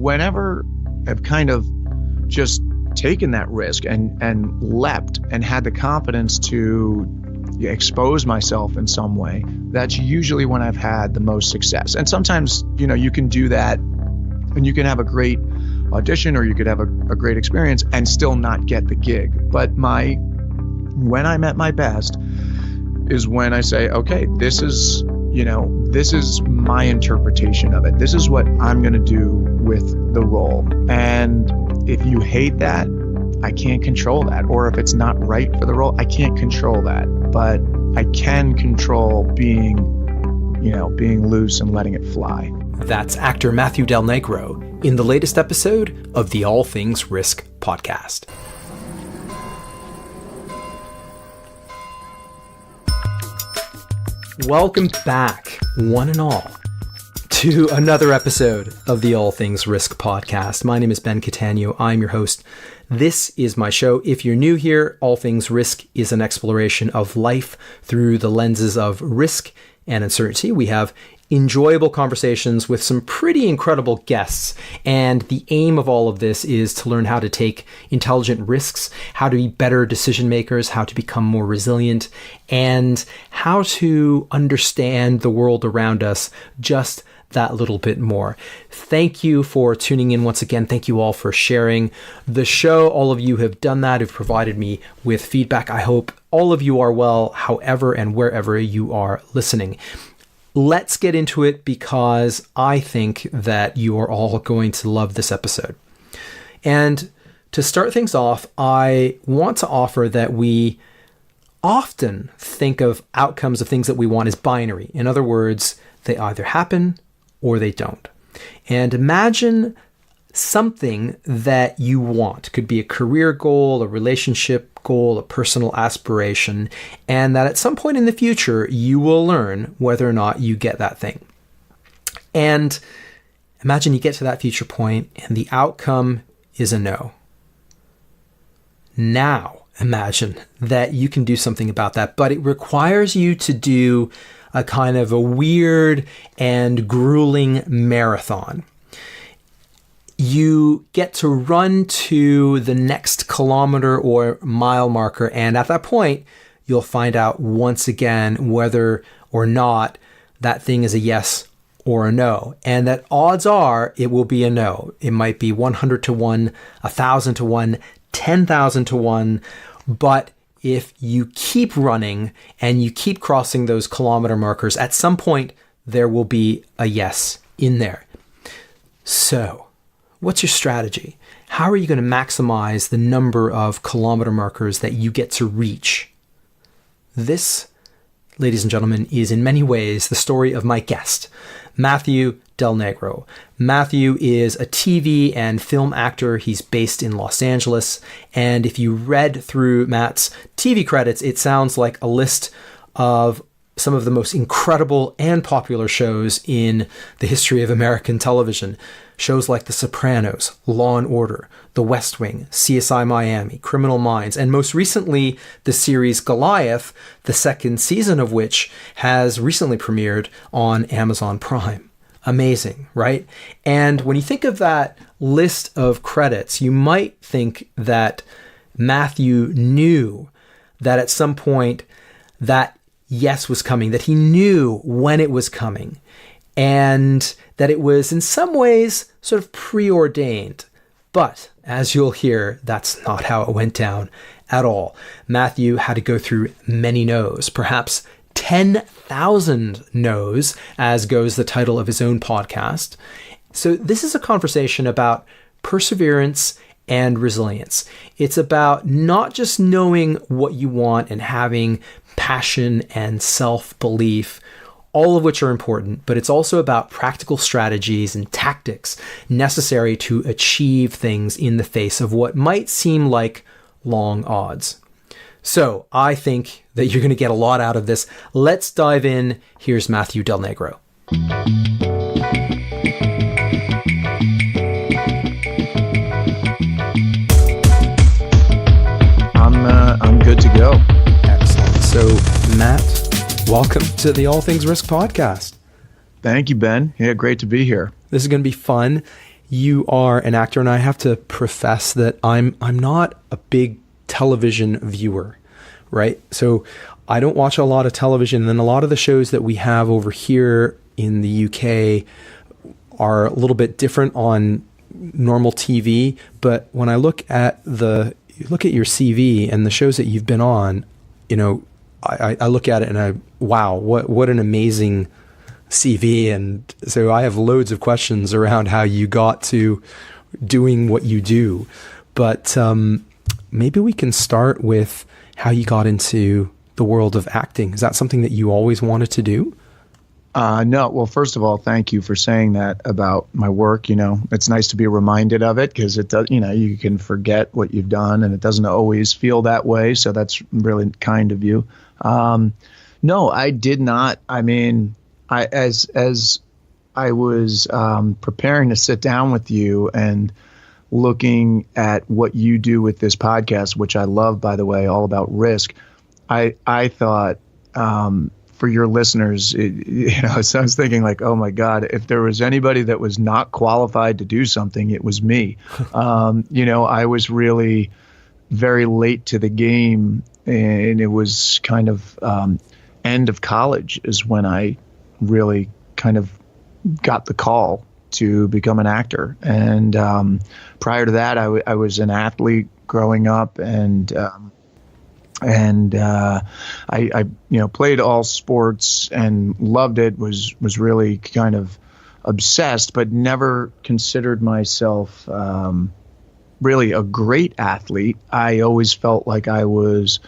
whenever I've kind of just taken that risk and leapt and had the confidence to expose myself in some way, that's usually when I've had the most success. And sometimes, you can do that and you can have a great audition or you could have a great experience and still not get the gig. But when I'm at my best is when I say, okay, this is my interpretation of it. This is what I'm going to do with the role. And if you hate that, I can't control that. Or if it's not right for the role, I can't control that. But I can control being loose and letting it fly. That's actor Matthew Del Negro in the latest episode of the All Things Risk podcast. Welcome back, one and all, to another episode of the All Things Risk podcast. My name is Ben Catania. I'm your host. This is my show. If you're new here, All Things Risk is an exploration of life through the lenses of risk and uncertainty. We have enjoyable conversations with some pretty incredible guests. And the aim of all of this is to learn how to take intelligent risks, how to be better decision makers, how to become more resilient, and how to understand the world around us just that little bit more. Thank you for tuning in once again. Thank you all for sharing the show. All of you have done that, have provided me with feedback. I hope all of you are well, however and wherever you are listening. Let's get into it because I think that you are all going to love this episode. And to start things off, I want to offer that we often think of outcomes of things that we want as binary. In other words, they either happen or they don't. And imagine something that you want. Could be a career goal, a relationship goal, a personal aspiration, and that at some point in the future, you will learn whether or not you get that thing. And imagine you get to that future point and the outcome is a no. Now, imagine that you can do something about that, but it requires you to do a kind of a weird and grueling marathon. You get to run to the next kilometer or mile marker, and at that point, you'll find out once again whether or not that thing is a yes or a no. And that odds are it will be a no. It might be 100 to 1, 1,000 to 1, 10,000 to 1, but if you keep running and you keep crossing those kilometer markers, at some point there will be a yes in there. So, what's your strategy? How are you going to maximize the number of kilometer markers that you get to reach? This, ladies and gentlemen, is in many ways the story of my guest, Matthew Del Negro. Matthew is a TV and film actor. He's based in Los Angeles. And if you read through Matt's TV credits, it sounds like a list of some of the most incredible and popular shows in the history of American television. Shows like The Sopranos, Law and Order, The West Wing, CSI Miami, Criminal Minds, and most recently, the series Goliath, the second season of which has recently premiered on Amazon Prime. Amazing, right? And when you think of that list of credits, you might think that Matthew knew that at some point that yes was coming, that he knew when it was coming, and that it was in some ways sort of preordained. But as you'll hear, that's not how it went down at all. Matthew had to go through many no's, perhaps 10,000 no's, as goes the title of his own podcast. So this is a conversation about perseverance and resilience. It's about not just knowing what you want and having passion and self-belief, all of which are important, but it's also about practical strategies and tactics necessary to achieve things in the face of what might seem like long odds. So I think that you're going to get a lot out of this. Let's dive in. Here's Matthew Del Negro. I'm good to go. Excellent. So Matt, welcome to the All Things Risk podcast. Thank you, Ben. Yeah, great to be here. This is going to be fun. you are an actor, and I have to profess that I'm not a big television viewer, right? So I don't watch a lot of television, and a lot of the shows that we have over here in the UK are a little bit different on normal TV. But when I look at your CV and the shows that you've been on, you know, I look at it and wow, what an amazing CV. And so I have loads of questions around how you got to doing what you do. But maybe we can start with how you got into the world of acting. Is that something that you always wanted to do? No. Well, first of all, thank you for saying that about my work. You know, it's nice to be reminded of it, because it does, you know, you can forget what you've done and it doesn't always feel that way. So that's really kind of you. No, I did not. I mean, as I was preparing to sit down with you and looking at what you do with this podcast, which I love, by the way, all about risk, I thought, for your listeners, you know, so I was thinking like, oh my God, if there was anybody that was not qualified to do something, it was me. You know, I was really very late to the game, and it was kind of end of college is when I really kind of got the call to become an actor. And prior to that, I was an athlete growing up, and I you know, played all sports and loved it, was really kind of obsessed, but never considered myself really a great athlete. I always felt like I was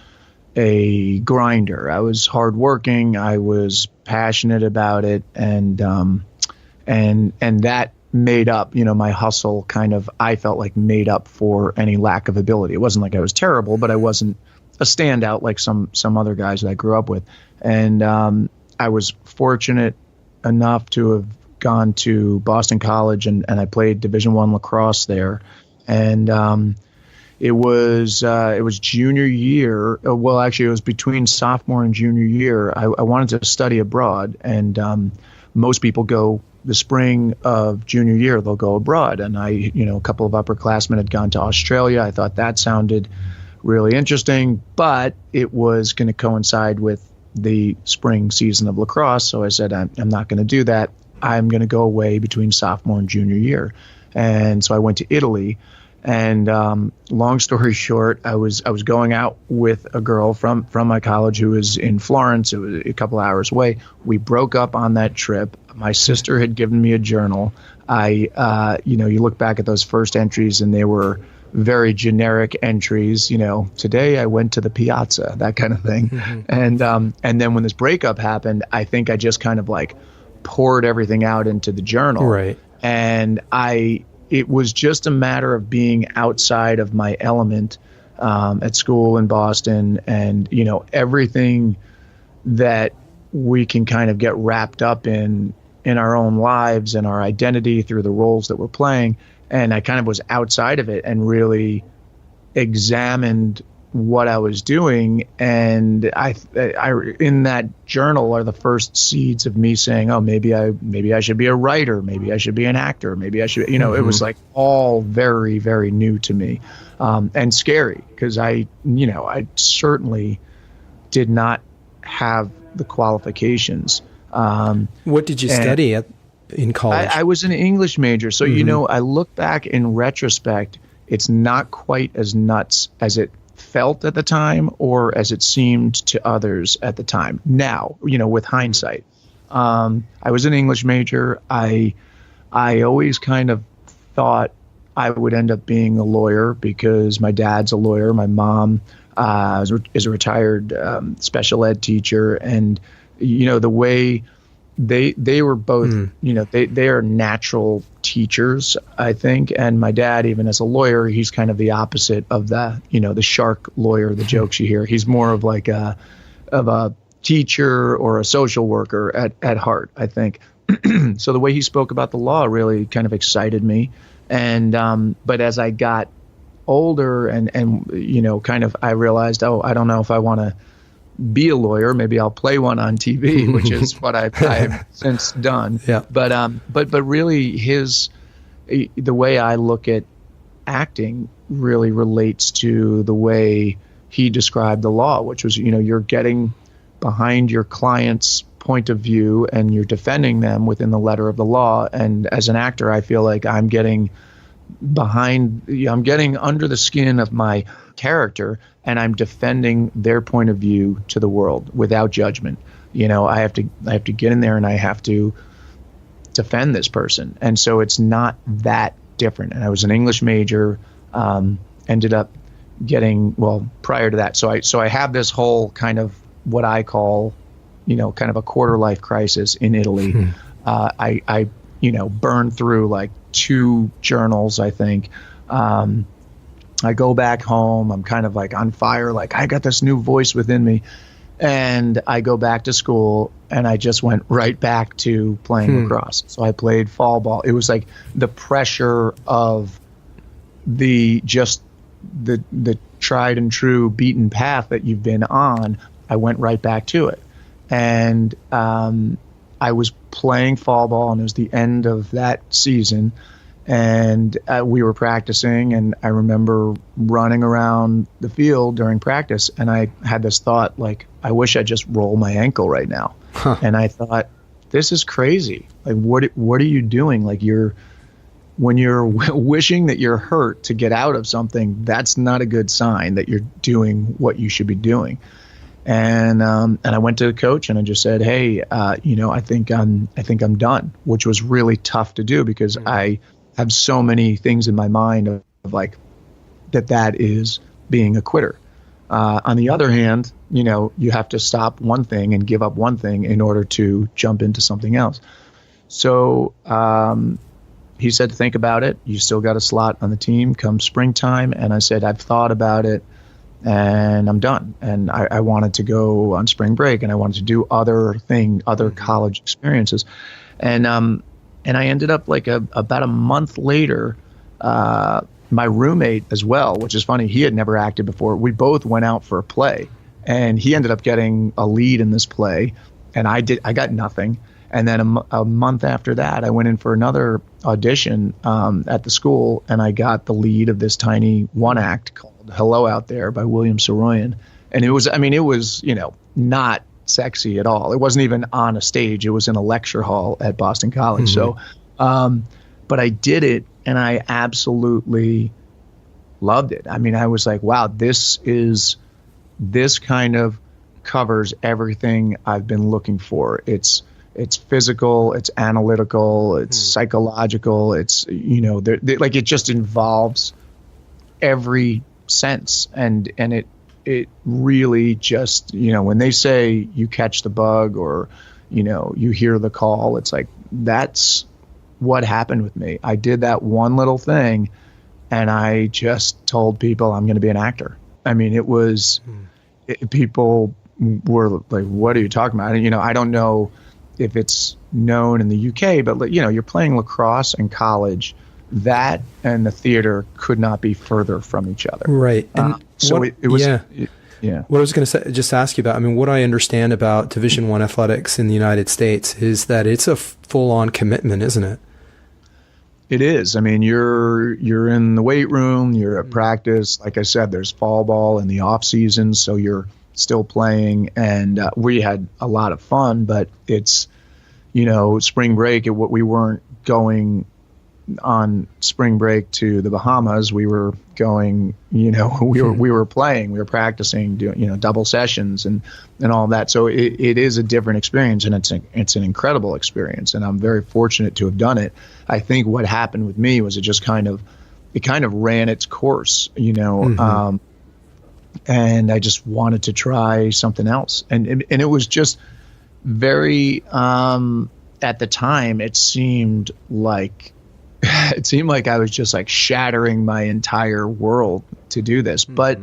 a grinder. I was hardworking. I was passionate about it, and that made up, you know, my hustle kind of, I felt like made up for any lack of ability. It wasn't like I was terrible, but I wasn't a standout like some other guys that I grew up with. And I was fortunate enough to have gone to Boston College, and I played Division I lacrosse there. And it was junior year. Well, actually, it was between sophomore and junior year. I wanted to study abroad, and most people go the spring of junior year, they'll go abroad. And you know, a couple of upperclassmen had gone to Australia. I thought that sounded really interesting, but it was going to coincide with the spring season of lacrosse. So I said, I'm not going to do that. I'm going to go away between sophomore and junior year. And so I went to Italy, and long story short, I was going out with a girl from my college who was in Florence. It was a couple hours away. We broke up on that trip. My sister had given me a journal. You know, you look back at those first entries, and they were very generic entries, you know, today I went to the piazza, that kind of thing. Mm-hmm. And then when this breakup happened, I think I just kind of like poured everything out into the journal. Right. And it was just a matter of being outside of my element at school in Boston, and, you know, everything that we can kind of get wrapped up in our own lives and our identity through the roles that we're playing. And I kind of was outside of it and really examined what I was doing. And I in that journal are the first seeds of me saying, oh, maybe I should be a writer. Maybe I should be an actor. Maybe I should, you know, mm-hmm. It was like all very, very new to me, and scary, because I certainly did not have the qualifications. What did you study in college? I was an English major. So, mm-hmm. you know, I look back in retrospect, it's not quite as nuts as it felt at the time or as it seemed to others at the time. Now, you know, with hindsight, I was an English major. I always kind of thought I would end up being a lawyer because my dad's a lawyer. My mom is a retired special ed teacher. And, you know, the way they were both, you know, they are natural teachers, I think. And my dad, even as a lawyer, he's kind of the opposite of the, you know, the shark lawyer, the jokes you hear. He's more of like a teacher or a social worker at heart, I think. So the way he spoke about the law really kind of excited me. And but as I got older and you know, kind of, I realized, oh, I don't know if I want to be a lawyer. Maybe I'll play one on TV, which is what I've since done. Yeah. But really his the way I look at acting really relates to the way he described the law, which was, you're getting behind your client's point of view and you're defending them within the letter of the law. And as an actor, I feel like I'm getting under the skin of my character, and I'm defending their point of view to the world without judgment. I have to get in there and I have to defend this person. And so it's not that different. And I was an English major, ended up getting, prior to that. So I have this whole kind of what I call, kind of a quarter life crisis in Italy. I burned through like 2 journals, I think. I go back home. I'm kind of like on fire. Like, I got this new voice within me. And I go back to school and I just went right back to playing lacrosse. So I played fall ball. It was like the pressure of the tried and true beaten path that you've been on. I went right back to it. And I was playing fall ball, and it was the end of that season. And we were practicing, and I remember running around the field during practice, and I had this thought, like, I wish I'd just roll my ankle right now. And I thought, this is crazy. Like, what are you doing? Like, when you're wishing that you're hurt to get out of something, that's not a good sign that you're doing what you should be doing. And I went to the coach and I just said, hey, I think I'm done, which was really tough to do because I have so many things in my mind of like that is being a quitter. On the other hand, you have to stop one thing and give up one thing in order to jump into something else. So he said to think about it. You still got a slot on the team come springtime. And I said, I've thought about it and I'm done. And I wanted to go on spring break and I wanted to do other college experiences. And I ended up like about a month later, my roommate as well, which is funny. He had never acted before. We both went out for a play and he ended up getting a lead in this play. And I got nothing. And then a month after that, I went in for another audition at the school, and I got the lead of this tiny one act called Hello Out There by William Saroyan. And it was not sexy at all. It wasn't even on a stage. It was in a lecture hall at Boston College. So, but I did it and I absolutely loved it. I mean, I was like, wow, this kind of covers everything I've been looking for. It's physical, it's analytical, it's psychological, it's, like it just involves every sense. And it really just, when they say you catch the bug or, you hear the call, it's like, that's what happened with me. I did that one little thing and I just told people I'm going to be an actor. I mean, it was, people were like, what are you talking about? I don't know if it's known in the UK, but you're playing lacrosse in college. That and the theater could not be further from each other. Right. And so it was. Yeah. What I was going to just ask you about, I mean, what I understand about Division I athletics in the United States is that it's a full-on commitment, isn't it? It is. I mean, you're in the weight room, you're at practice. Like I said, there's fall ball in the off season, so you're still playing, and we had a lot of fun, but it's, spring break, we weren't going on spring break to the Bahamas. We were going, we were playing, we were practicing, doing, double sessions and all that. So it is a different experience, and it's an incredible experience. And I'm very fortunate to have done it. I think what happened with me was it kind of ran its course, and I just wanted to try something else. And it was just very, at the time, it seemed like I was just like shattering my entire world to do this. But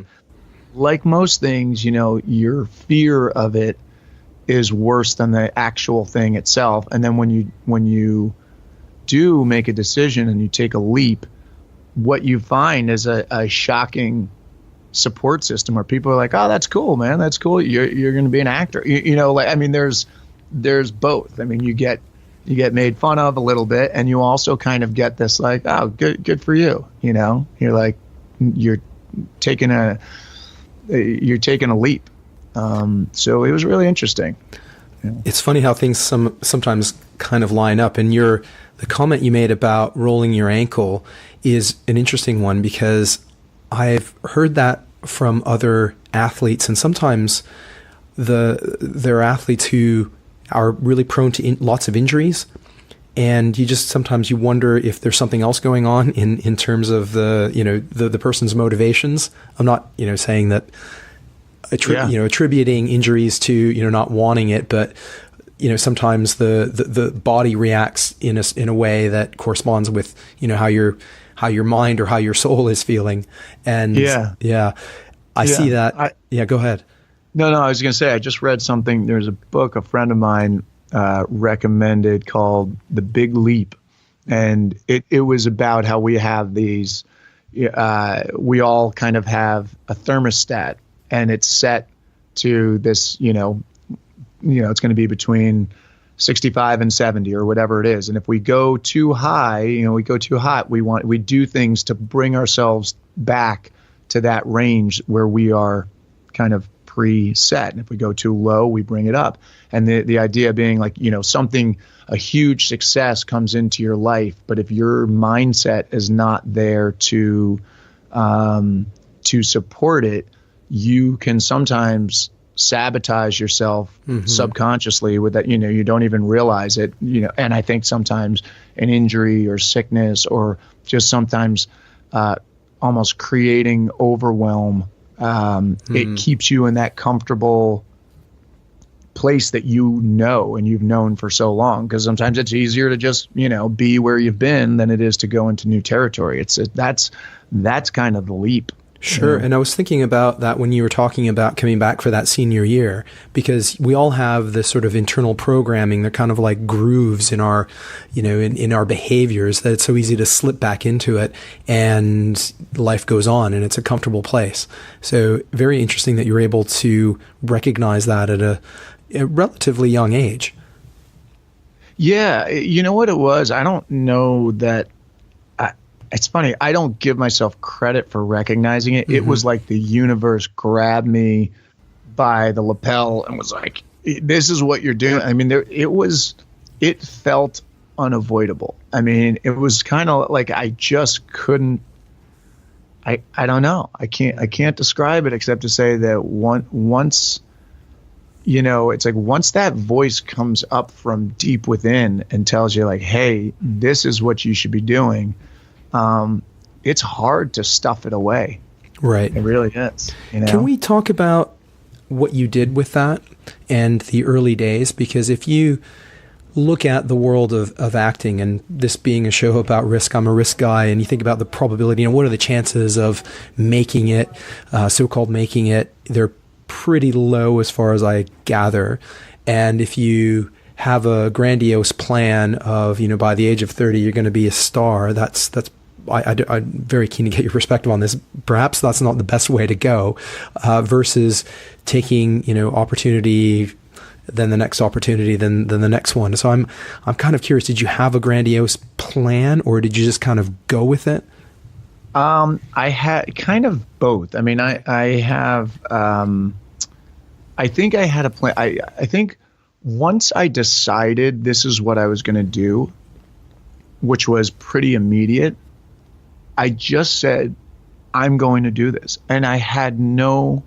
like most things, your fear of it is worse than the actual thing itself. And then when you do make a decision and you take a leap, what you find is a shocking support system where people are like, oh, that's cool, man. That's cool. You're going to be an actor. There's both. I mean, you get you get made fun of a little bit, and you also kind of get this like, oh, good for you. You know, you're like, you're taking a leap. So it was really interesting. Yeah. It's funny how things sometimes kind of line up, and the comment you made about rolling your ankle is an interesting one, because I've heard that from other athletes, and sometimes there are athletes who are really prone to lots of injuries, and sometimes you wonder if there's something else going on in terms of the person's motivations. I'm not saying that attributing injuries to not wanting it, but sometimes the body reacts in a way that corresponds with how your mind or how your soul is feeling. And I see that. Go ahead. No, I was going to say, I just read something. There's a book a friend of mine recommended called The Big Leap. And it was about how we have these, we all kind of have a thermostat, and it's set to this, it's going to be between 65 and 70 or whatever it is. And if we go too high, we go too hot, we do things to bring ourselves back to that range where we are kind of preset. And if we go too low, we bring it up. And the idea being like, a huge success comes into your life, but if your mindset is not there to support it, you can sometimes sabotage yourself subconsciously with that, you don't even realize it, and I think sometimes an injury or sickness or just sometimes almost creating overwhelm, it keeps you in that comfortable place that and you've known for so long, because sometimes it's easier to just be where you've been than it is to go into new territory. That's kind of the leap. Sure. And I was thinking about that when you were talking about coming back for that senior year, because we all have this sort of internal programming. They're kind of like grooves in our, in our behaviors, that it's so easy to slip back into it, and life goes on and it's a comfortable place. So very interesting that you're able to recognize that at a relatively young age. Yeah. You know what it was? I don't know that. It's funny. I don't give myself credit for recognizing it. It was like the universe grabbed me by the lapel and was like, this is what you're doing. I mean, it felt unavoidable. I mean, it was kind of like I just couldn't, I don't know. I can't describe it except to say that once, it's like once that voice comes up from deep within and tells you like, hey, this is what you should be doing. It's hard to stuff it away. Right. It really is. Can we talk about what you did with that and the early days? Because if you look at the world of acting, and this being a show about risk, I'm a risk guy, and you think about the probability, what are the chances of making it, so-called making it, they're pretty low as far as I gather. And if you have a grandiose plan of, by the age of 30, you're going to be a star, I'm very keen to get your perspective on this. Perhaps that's not the best way to go, versus taking, opportunity, then the next opportunity, then the next one. So I'm kind of curious, did you have a grandiose plan, or did you just kind of go with it? I had kind of both. I mean, I have, I think I had a plan. I think once I decided this is what I was going to do, which was pretty immediate, I just said, I'm going to do this. And I had no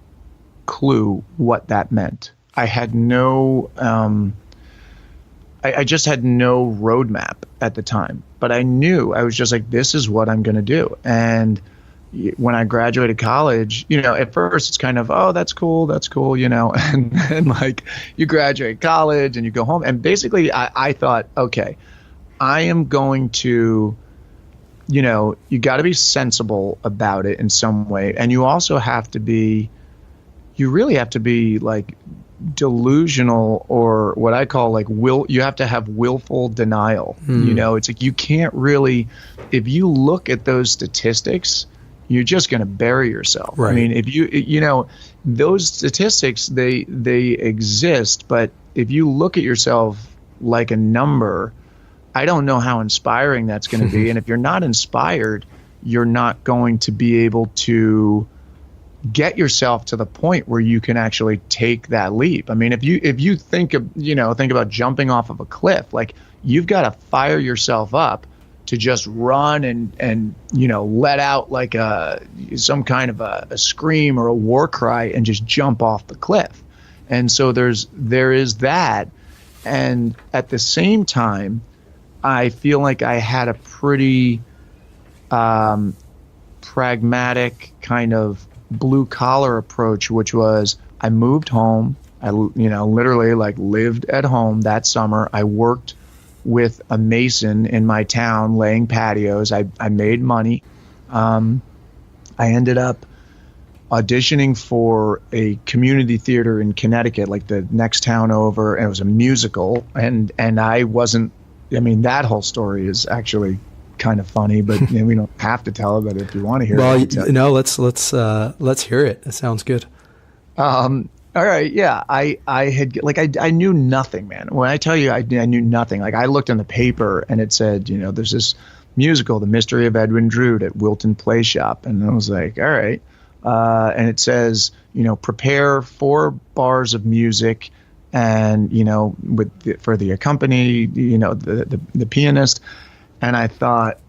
clue what that meant. I had no, I just had no roadmap at the time. But I knew, I was just like, this is what I'm going to do. And when I graduated college, at first it's kind of, oh, that's cool, and then like you graduate college and you go home. And basically I thought, okay, I am going to, you got to be sensible about it in some way. And you also have to be, you really have to be like delusional, or what I call like you have to have willful denial. It's like, you can't really, if you look at those statistics, you're just going to bury yourself. Right. I mean, if those statistics, they exist, but if you look at yourself like a number, I don't know how inspiring that's going to be. And if you're not inspired, you're not going to be able to get yourself to the point where you can actually take that leap. I mean, if you think about jumping off of a cliff, like, you've got to fire yourself up to just run and let out like some kind of a scream or a war cry and just jump off the cliff. And so there is that. And at the same time, I feel like I had a pretty pragmatic kind of blue collar approach, which was I moved home. I literally like lived at home that summer. I worked with a mason in my town laying patios. I made money. I ended up auditioning for a community theater in Connecticut, like the next town over, and it was a musical. And I wasn't, I mean, that whole story is actually kind of funny, but we don't have to tell it, but if you want to hear it. Well, no, let's hear it. It sounds good. All right. Yeah. I knew nothing, man. When I tell you I knew nothing, like, I looked in the paper and it said, there's this musical, The Mystery of Edwin Drood, at Wilton Play Shop. And I was like, all right. And it says, prepare 4 bars of music and, for the accompany, the pianist. And I thought,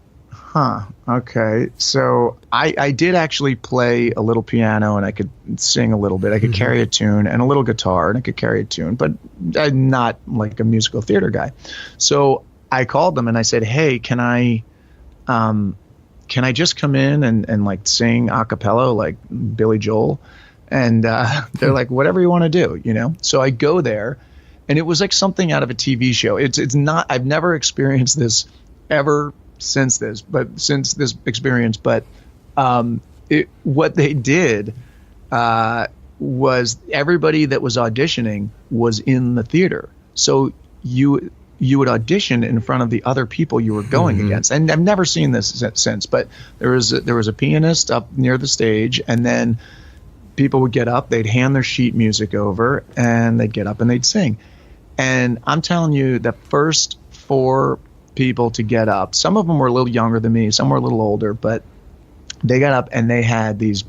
okay. So I did actually play a little piano and I could sing a little bit. I could carry a tune, and a little guitar, and I could carry a tune, but I'm not like a musical theater guy. So I called them and I said, hey, can I just come in and like sing a cappella like Billy Joel? And they're like, whatever you want to do, So I go there, and it was like something out of a TV show. It's not, I've never experienced this ever since this experience, but what they did was everybody that was auditioning was in the theater. So you would audition in front of the other people you were going against. And I've never seen this since, but there was a pianist up near the stage, and then people would get up, they'd hand their sheet music over, and they'd get up and they'd sing. And I'm telling you, the first 4 people to get up, some of them were a little younger than me, some were a little older, but they got up and they had these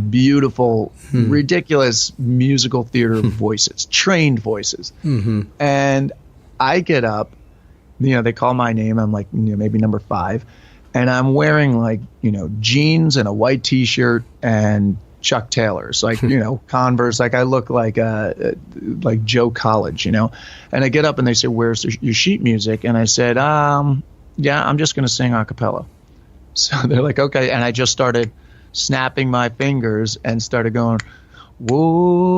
beautiful, ridiculous musical theater voices, trained voices. And I get up, they call my name, I'm like maybe number 5, and I'm wearing like jeans and a white t-shirt and Chuck Taylors, like Converse, like I look like Joe College, and I get up and they say, where's your sheet music? And I said, yeah, I'm just going to sing a cappella. So they're like, okay. And I just started snapping my fingers and started going, whoa,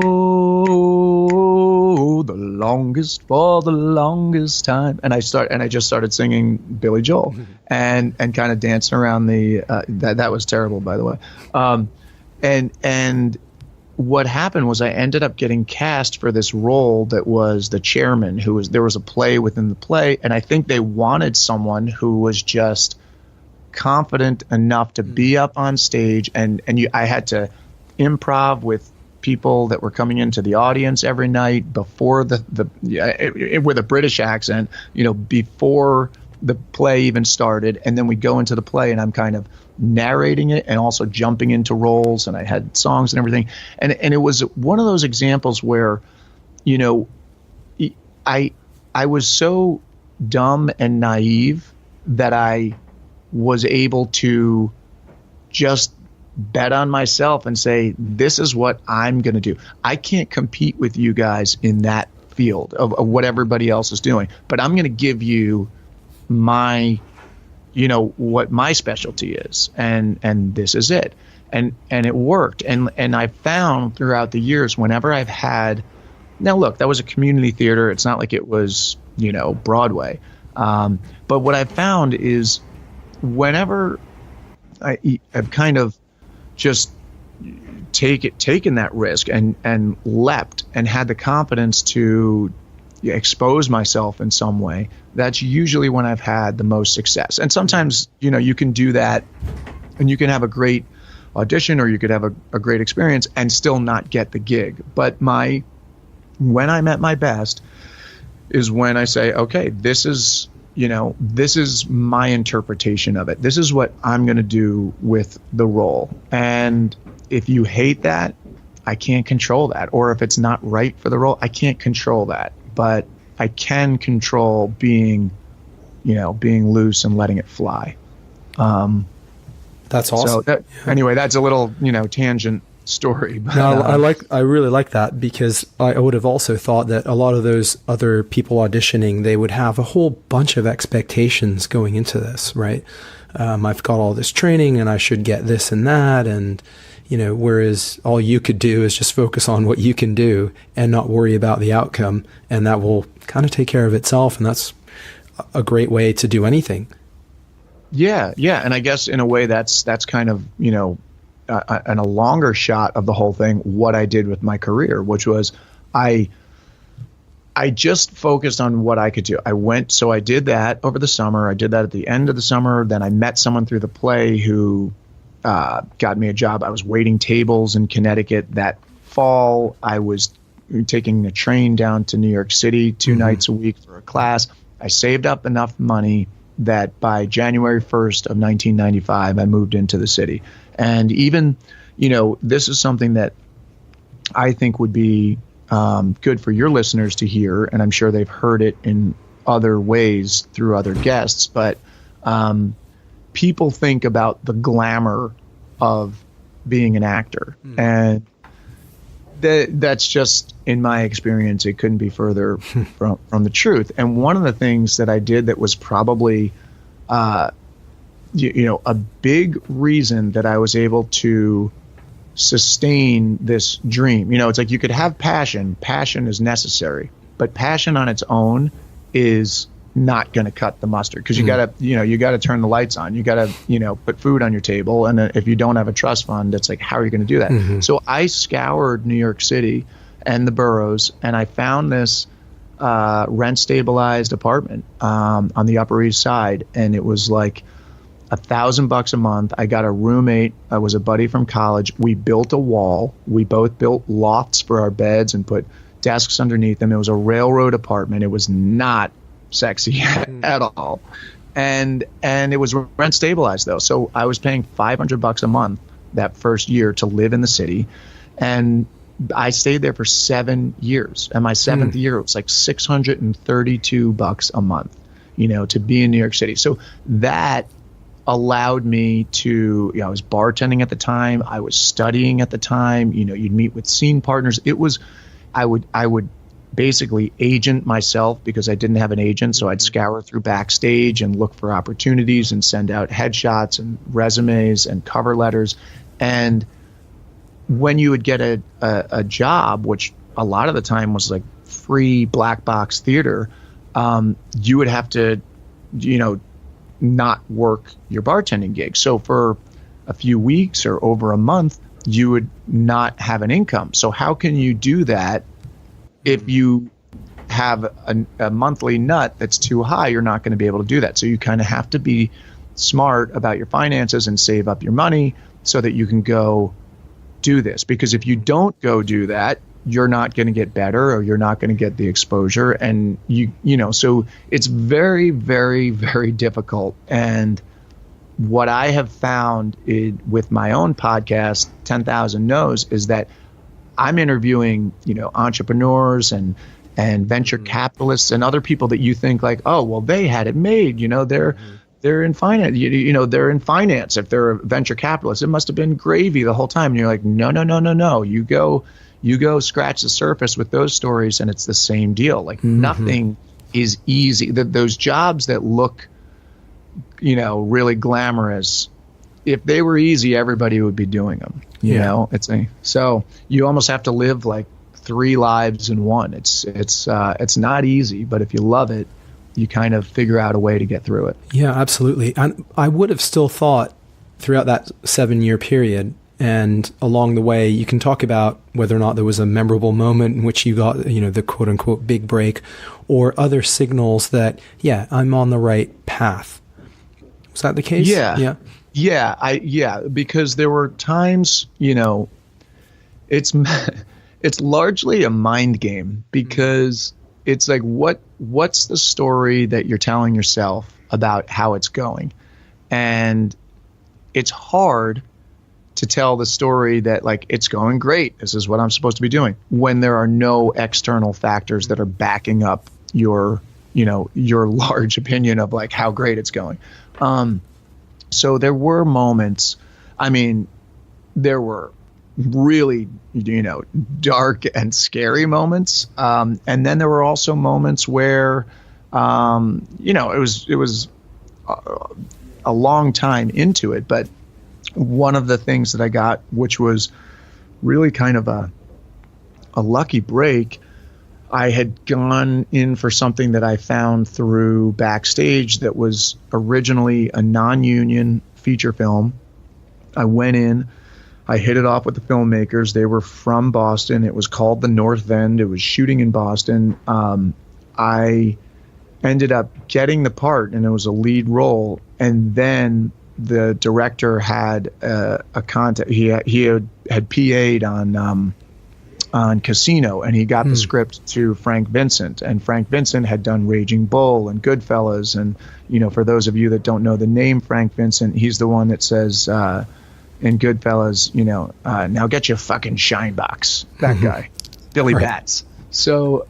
the longest for the longest time. And I just started singing Billy Joel and kind of dancing around that was terrible, by the way. And what happened was I ended up getting cast for this role that was the chairman, there was a play within the play, and I think they wanted someone who was just confident enough to be up on stage, I had to improv with people that were coming into the audience every night before with a British accent, before the play even started, and then we go into the play and I'm kind of narrating it and also jumping into roles, and I had songs and everything, and it was one of those examples where I was so dumb and naive that I was able to just bet on myself and say, this is what I'm going to do. I can't compete with you guys in that field of what everybody else is doing, but I'm going to give you my what my specialty is, and this is it, and it worked, and I found throughout the years, whenever I've had, now look, that was a community theater, it's not like it was Broadway, but what I've found is whenever I've kind of just taken that risk and leapt and had the confidence to expose myself in some way, that's usually when I've had the most success. And sometimes, you can do that and you can have a great audition, or you could have a great experience and still not get the gig. But when I'm at my best is when I say, okay, this is this is my interpretation of it. This is what I'm going to do with the role. And if you hate that, I can't control that. Or if it's not right for the role, I can't control that. But I can control being loose and letting it fly. That's awesome. So anyway, that's a little, tangent story. But, no, I really like that, because I would have also thought that a lot of those other people auditioning, they would have a whole bunch of expectations going into this, right? I've got all this training and I should get this and that. And, whereas all you could do is just focus on what you can do and not worry about the outcome. And that will kind of take care of itself. And that's a great way to do anything. Yeah. And I guess in a way that's kind of, and a longer shot of the whole thing, what I did with my career, which was I just focused on what I could do. I did that over the summer. I did that at the end of the summer. Then I met someone through the play who got me a job. I was waiting tables in Connecticut that fall. I was taking the train down to New York City 2 nights a week for a class. I saved up enough money that by January 1st of 1995, I moved into the city. And even, this is something that I think would be good for your listeners to hear, and I'm sure they've heard it in other ways through other guests, but people think about the glamour of being an actor. And that's just, in my experience, it couldn't be further from the truth. And one of the things that I did that was probably a big reason that I was able to sustain this dream. It's like you could have passion. Passion is necessary, but passion on its own is not going to cut the mustard, because you gotta turn the lights on. You gotta, put food on your table. And if you don't have a trust fund, it's like, how are you going to do that? So I scoured New York City and the boroughs, and I found this rent stabilized apartment on the Upper East Side. And it was like $1,000 a month. I got a roommate. I was a buddy from college. We built a wall. We both built lofts for our beds and put desks underneath them. It was a railroad apartment. It was not sexy at all. And it was rent stabilized though. So I was paying $500 a month that first year to live in the city. And I stayed there for 7 years. And my seventh year, it was like $632 a month, to be in New York City. So that allowed me to, I was bartending at the time. I was studying at the time. You'd meet with scene partners. It was, I would basically agent myself, because I didn't have an agent. So I'd scour through Backstage and look for opportunities and send out headshots and resumes and cover letters. And when you would get a job, which a lot of the time was like free black box theater, you would have to, not work your bartending gig. So for a few weeks or over a month, you would not have an income. So how can you do that if you have a monthly nut that's too high? You're not going to be able to do that. So you kind of have to be smart about your finances and save up your money so that you can go do this. Because if you don't go do that, you're not going to get better, or you're not going to get the exposure. And so it's very, very, very difficult. And what I have found with my own podcast, 10,000 No's, is that I'm interviewing, entrepreneurs and venture capitalists and other people that you think like, oh, well, they had it made, they're in finance, they're in finance. If they're a venture capitalist, it must have been gravy the whole time. And you're like, no. You go scratch the surface with those stories, and it's the same deal. Like nothing is easy. Those jobs that look, really glamorous, if they were easy, everybody would be doing them. You know, so you almost have to live like 3 lives in one. It's not easy, but if you love it, you kind of figure out a way to get through it. Yeah, absolutely. And I would have still thought throughout that 7-year period, and along the way, you can talk about whether or not there was a memorable moment in which you got, the quote unquote big break, or other signals that, I'm on the right path. Was that the case? Yeah. Because there were times, it's largely a mind game, because it's like, what's the story that you're telling yourself about how it's going? And it's hard to tell the story that like it's going great, this is what I'm supposed to be doing, when there are no external factors that are backing up your large opinion of like how great it's going. So there were moments, I mean, there were really, dark and scary moments. And then there were also moments where, it was a long time into it, but one of the things that I got, which was really kind of a lucky break, I had gone in for something that I found through Backstage that was originally a non-union feature film. I went in, I hit it off with the filmmakers. They were from Boston. It was called The North End. It was shooting in Boston. I ended up getting the part, and it was a lead role. And then the director had a contact. He had PA'd on Casino, and he got the script to Frank Vincent, and Frank Vincent had done Raging Bull and Goodfellas. And for those of you that don't know the name Frank Vincent, he's the one that says in Goodfellas, now get your fucking shine box. That guy, Billy Batts. So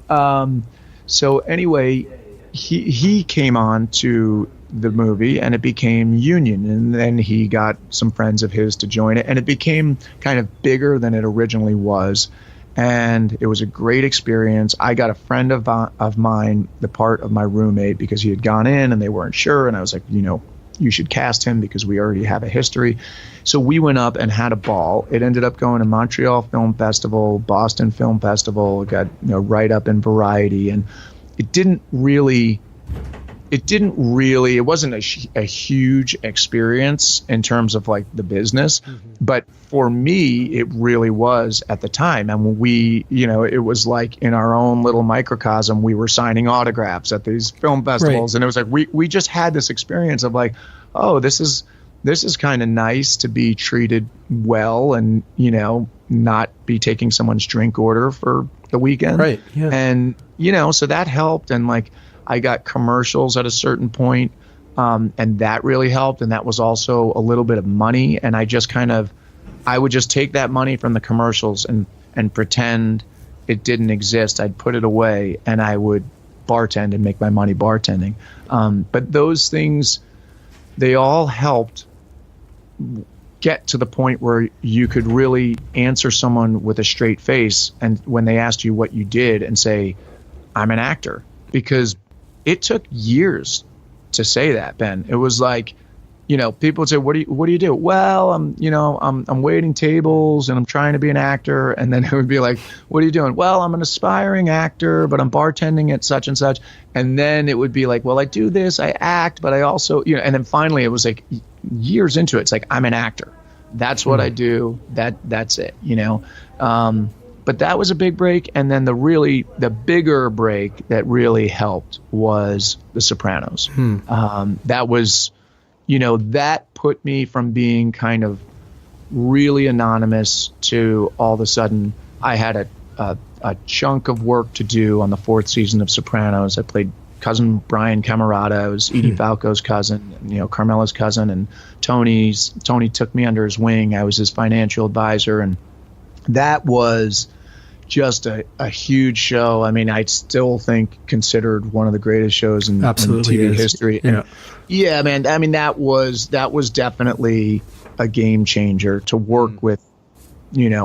anyway, he came on to the movie, and it became union, and then he got some friends of his to join it, and it became kind of bigger than it originally was, and it was a great experience. I got a friend of mine, the part of my roommate, because he had gone in and they weren't sure, and I was like, you should cast him because we already have a history. So we went up and had a ball. It ended up going to Montreal Film Festival, Boston Film Festival. It got right up in Variety, and it wasn't a huge experience in terms of like the business, but for me, it really was at the time. And we, it was like in our own little microcosm, we were signing autographs at these film festivals. Right. And it was like, we just had this experience of like, oh, this is kind of nice to be treated well and, not be taking someone's drink order for the weekend. Right. Yeah. And, so that helped. And like, I got commercials at a certain point, and that really helped. And that was also a little bit of money. And I would just take that money from the commercials and pretend it didn't exist. I'd put it away, and I would bartend and make my money bartending. But those things, they all helped get to the point where you could really answer someone with a straight face, and when they asked you what you did, and say, I'm an actor. Because it took years to say that, Ben. It was like, people would say, what do you do? Well, I'm waiting tables and I'm trying to be an actor. And then it would be like, what are you doing? Well, I'm an aspiring actor, but I'm bartending at such and such. And then it would be like, well, I do this, I act, but I also, and then finally it was like years into it. It's like, I'm an actor. That's what I do. That's it, But that was a big break. And then the bigger break that really helped was The Sopranos. That was, that put me from being kind of really anonymous to all of a sudden I had a chunk of work to do on the 4th season of Sopranos. I played cousin Brian Camerata. I was Edie Falco's cousin, Carmela's cousin, and Tony took me under his wing. I was his financial advisor, and that was just a huge show. I mean, I still think considered one of the greatest shows in TV history. Yeah, man. I mean, that was definitely a game changer to work with,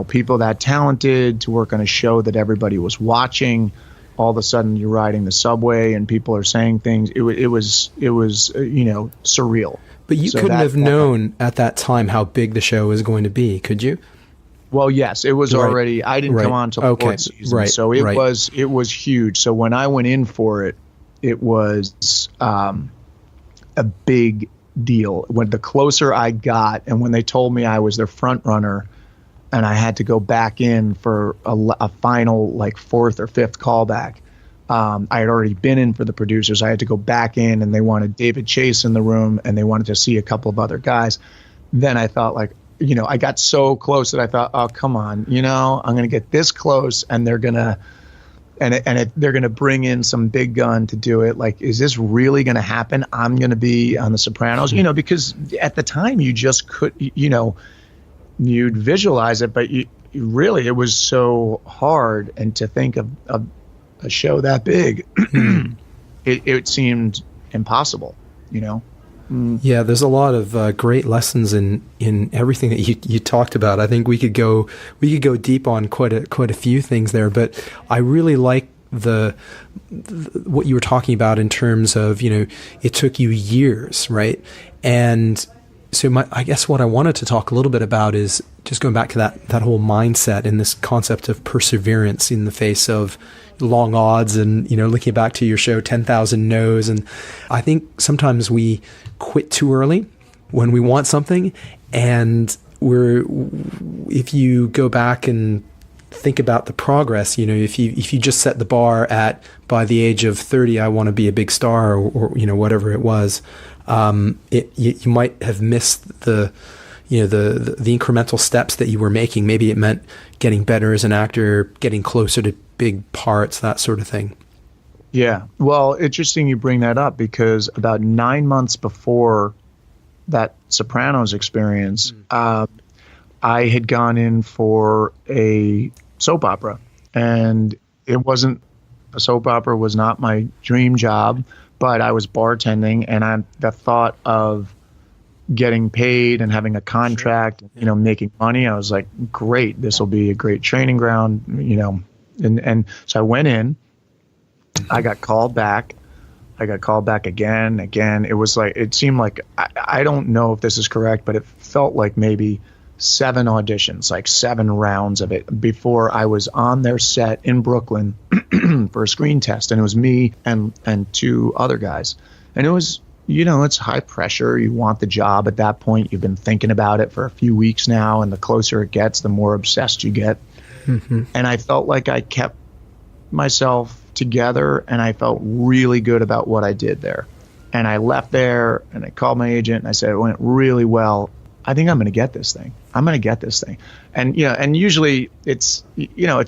people that talented, to work on a show that everybody was watching. All of a sudden you're riding the subway and people are saying things. It was surreal. But you couldn't have known at that time how big the show was going to be, could you? Well, yes, it was already. I didn't come on till the 4th season, so it was huge. So when I went in for it, it was a big deal. When the closer I got, and when they told me I was their front runner, and I had to go back in for a final like 4th or 5th callback. I had already been in for the producers. I had to go back in, and they wanted David Chase in the room, and they wanted to see a couple of other guys. Then I thought, like, I got so close that I thought, oh, come on, I'm going to get this close, and they're going to they're going to bring in some big gun to do it. Like, is this really going to happen? I'm going to be on The Sopranos, because at the time you just could, you'd visualize it, but you really, it was so hard. And to think of a show that big, it seemed impossible, Yeah, there's a lot of great lessons in everything that you talked about. I think we could go deep on quite a few things there, but I really like what you were talking about in terms of, it took you years, right? And so I guess what I wanted to talk a little bit about is just going back to that whole mindset and this concept of perseverance in the face of long odds, and looking back to your show 10,000 No's. And I think sometimes we quit too early when we want something, and if you go back and think about the progress, if you just set the bar at, by the age of 30 I want to be a big star, or whatever it was, you might have missed the incremental steps that you were making. Maybe it meant getting better as an actor, getting closer to big parts, that sort of thing. Yeah. Well, interesting you bring that up, because about 9 months before that Sopranos experience, I had gone in for a soap opera, and a soap opera was not my dream job, but I was bartending, and the thought of getting paid and having a contract, making money, I was like, great, this will be a great training ground, and so I went in. I got called back. Again. It was like, it seemed like, I don't know if this is correct, but it felt like maybe 7 auditions, like 7 rounds of it before I was on their set in Brooklyn for a screen test. And it was me and 2 other guys. And it was, it's high pressure. You want the job at that point. You've been thinking about it for a few weeks now. And the closer it gets, the more obsessed you get. Mm-hmm. And I felt like I kept myself together, and I felt really good about what I did there. And I left there, and I called my agent, and I said, it went really well. I think I'm going to get this thing. And, and usually it's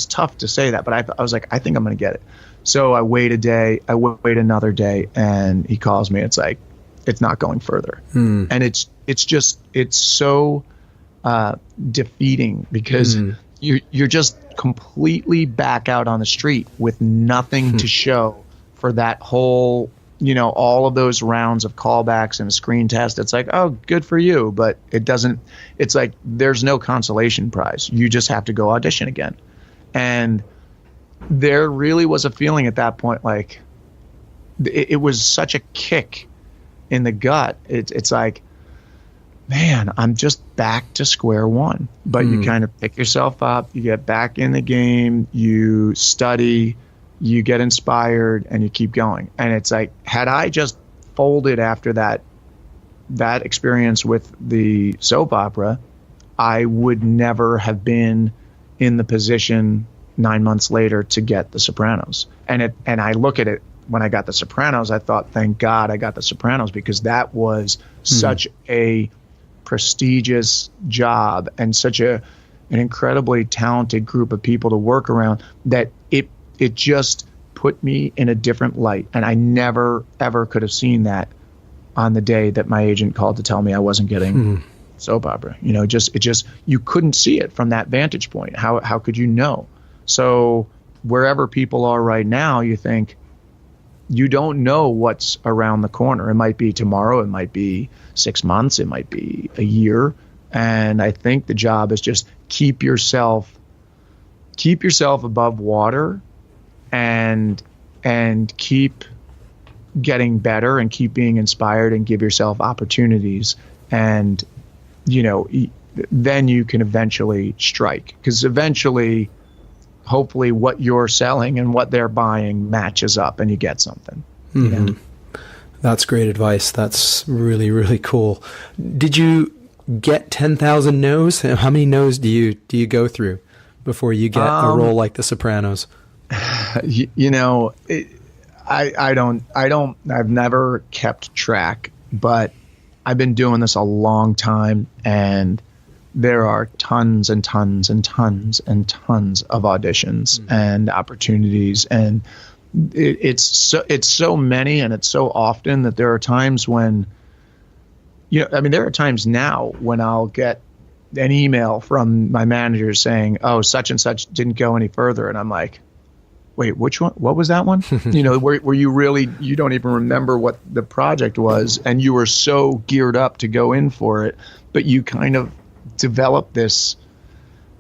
tough to say that, but I was like, I think I'm going to get it. So I wait a day, I wait another day, and he calls me. It's like, it's not going further. And it's so defeating, because you're just completely back out on the street with nothing to show for that whole, all of those rounds of callbacks and a screen test. It's like, oh, good for you. But it's like, there's no consolation prize. You just have to go audition again. And there really was a feeling at that point, like it was such a kick in the gut. It's like, man, I'm just back to square one. But you kind of pick yourself up, you get back in the game, you study, you get inspired, and you keep going. And it's like, had I just folded after that experience with the soap opera, I would never have been in the position 9 months later to get The Sopranos. And I look at it, when I got The Sopranos, I thought, thank God I got The Sopranos, because that was such a prestigious job and such an incredibly talented group of people to work around, that it just put me in a different light. And I never, ever could have seen that on the day that my agent called to tell me I wasn't getting soap opera. You couldn't see it from that vantage point. How could you know? So wherever people are right now, you think, you don't know what's around the corner. It might be tomorrow. It might be 6 months. It might be a year. And I think the job is just keep yourself above water, and keep getting better, and keep being inspired, and give yourself opportunities. And, then you can eventually strike, because eventually, hopefully what you're selling and what they're buying matches up, and you get something. That's great advice. That's really, really cool. Did you get 10,000 no's? How many no's do you go through before you get a role like The Sopranos? I've never kept track, but I've been doing this a long time, and there are tons and tons and tons and tons of auditions and opportunities, and it's so many, and it's so often that there are times when, there are times now when I'll get an email from my manager saying, oh, such and such didn't go any further. And I'm like, wait, which one? What was that one? Where you don't even remember what the project was, and you were so geared up to go in for it, but you kind of develop this,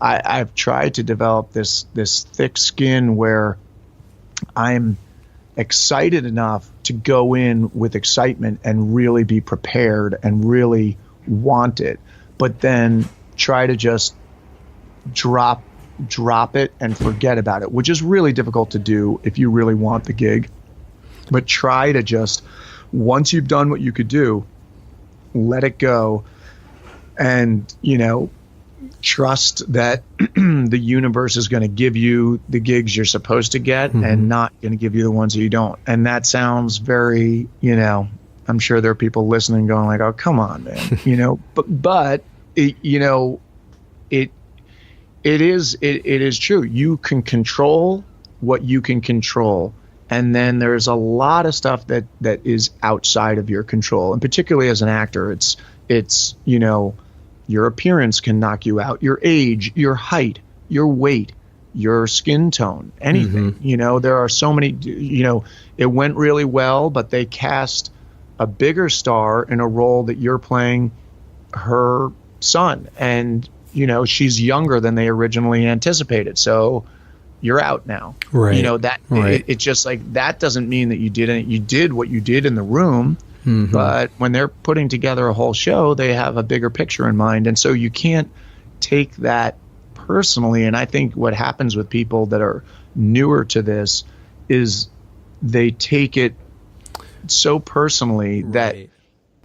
I've tried to develop this thick skin where I'm excited enough to go in with excitement and really be prepared and really want it, but then try to just drop it and forget about it, which is really difficult to do if you really want the gig. But try to just, once you've done what you could do, let it go, and trust that the universe is going to give you the gigs you're supposed to get, and not going to give you the ones that you don't. And that sounds very, I'm sure there are people listening going like, oh, come on, man, but it is true. You can control what you can control. And then there's a lot of stuff that is outside of your control. And particularly as an actor, it's your appearance can knock you out, your age, your height, your weight, your skin tone, anything. There are so many, it went really well, but they cast a bigger star in a role that you're playing her son. And, she's younger than they originally anticipated. So you're out now. Right. Right. It's just like, that doesn't mean that you did what you did in the room. But when they're putting together a whole show, they have a bigger picture in mind. And so you can't take that personally. And I think what happens with people that are newer to this is they take it so personally that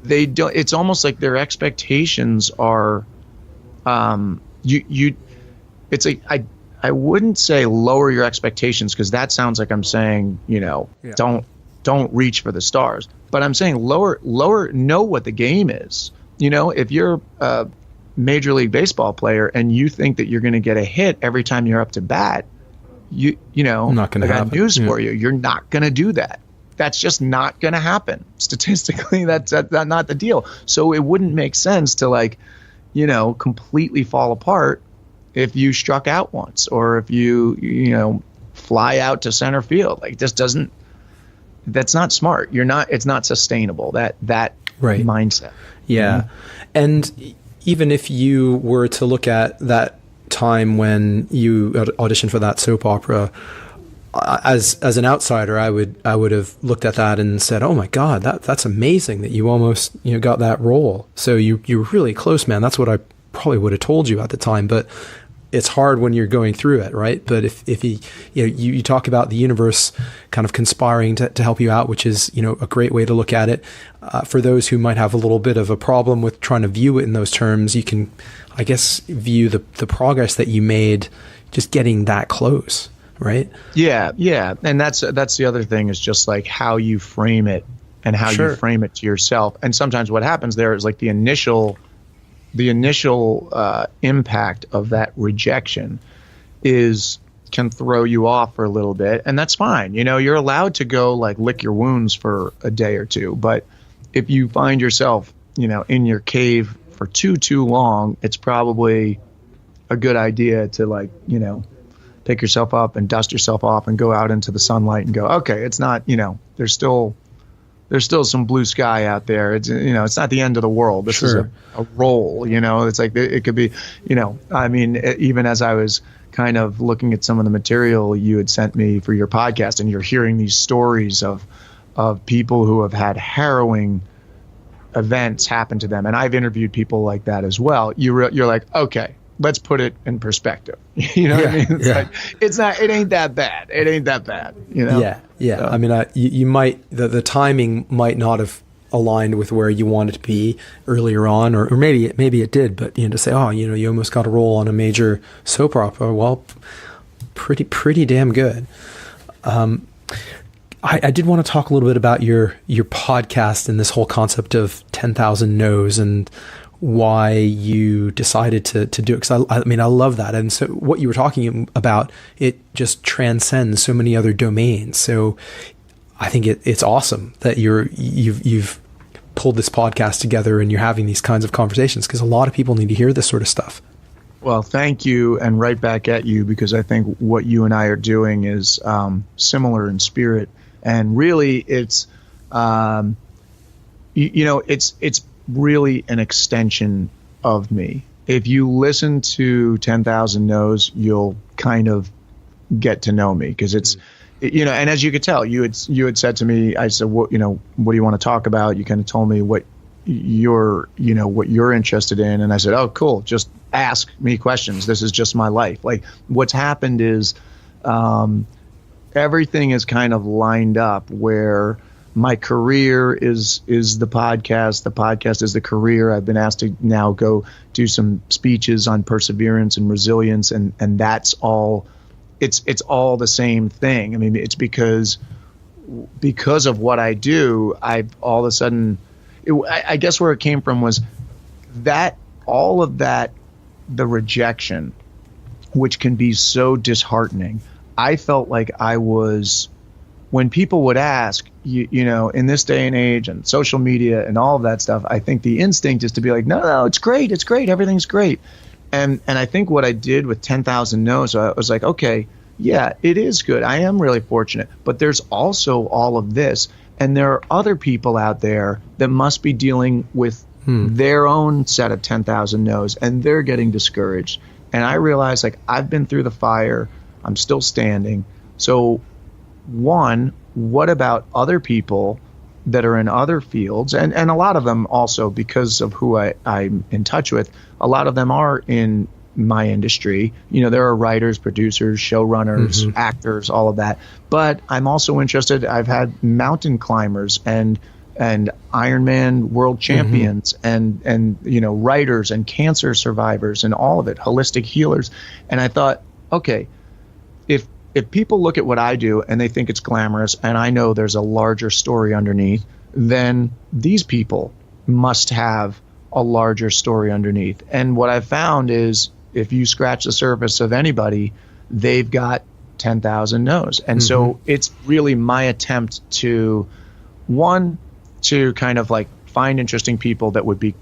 they don't, it's almost like their expectations are, it's like, I wouldn't say lower your expectations, because that sounds like I'm saying, don't reach for the stars. But I'm saying lower, know what the game is. If you're a Major League Baseball player and you think that you're going to get a hit every time you're up to bat, not going to happen. I got news for you. You're not going to do that. That's just not going to happen. Statistically, that's not the deal. So it wouldn't make sense to completely fall apart if you struck out once, or if you fly out to center field. Like, this doesn't. That's not smart. It's not sustainable, that mindset. Yeah. And even if you were to look at that time when you auditioned for that soap opera, as an outsider, I would have looked at that and said, oh my God, that's amazing that you almost, got that role. So you were really close, man. That's what I probably would have told you at the time, but it's hard when you're going through it, right? But if you talk about the universe kind of conspiring to help you out, which is, a great way to look at it. For those who might have a little bit of a problem with trying to view it in those terms, you can, I guess, view the progress that you made just getting that close, right? Yeah. And that's the other thing, is just like how you frame it and how you frame it to yourself. And sometimes what happens there is like the initial impact of that rejection can throw you off for a little bit, and that's fine. You're allowed to go like lick your wounds for a day or two, but if you find yourself, in your cave for too long, it's probably a good idea to pick yourself up and dust yourself off and go out into the sunlight and go, okay, it's not, there's still some blue sky out there. It's, it's not the end of the world. This is a role, it's like, it could be, even as I was kind of looking at some of the material you had sent me for your podcast, and you're hearing these stories of people who have had harrowing events happen to them. And I've interviewed people like that as well. You're like, okay, let's put it in perspective. What I mean? It ain't that bad. It ain't that bad, Yeah. So. You might, the timing might not have aligned with where you wanted to be earlier on, or maybe it did, but to say, oh, you almost got a role on a major soap opera. Well, pretty damn good. I did want to talk a little bit about your podcast and this whole concept of 10,000 no's, and why you decided to do it. Because I mean, I love that. And so what you were talking about, it just transcends so many other domains. So I think it's awesome that you've pulled this podcast together and you're having these kinds of conversations, because a lot of people need to hear this sort of stuff. Well, thank you, and right back at you, because I think what you and I are doing is similar in spirit, and really, it's it's really an extension of me. If you listen to 10,000 No's, you'll kind of get to know me, because it's and as you could tell, you had said to me, I said, what do you want to talk about? You kind of told me what you're interested in, and I said, oh, cool, just ask me questions. This is just my life. Like, what's happened is everything is kind of lined up where my career is the podcast. The podcast is the career. I've been asked to now go do some speeches on perseverance and resilience, and that's all. It's all the same thing. I mean, it's because of what I do, I've all of a sudden, I guess where it came from was that all of that, the rejection, which can be so disheartening. I felt like I was, when people would ask, in this day and age and social media and all of that stuff, I think the instinct is to be like, no, it's great, everything's great. And I think what I did with 10,000 No's, I was like, okay, yeah, it is good. I am really fortunate. But there's also all of this. And there are other people out there that must be dealing with their own set of 10,000 No's, and they're getting discouraged. And I realized, like, I've been through the fire. I'm still standing. So, one, what about other people that are in other fields? And a lot of them also, because of who I'm in touch with, a lot of them are in my industry. There are writers, producers, showrunners, actors, all of that. But I'm also interested. I've had mountain climbers and Ironman world champions and writers and cancer survivors and all of it, holistic healers. And I thought, okay, if people look at what I do and they think it's glamorous, and I know there's a larger story underneath, then these people must have a larger story underneath. And what I've found is, if you scratch the surface of anybody, they've got 10,000 No's. And so it's really my attempt to kind of like find interesting people that would be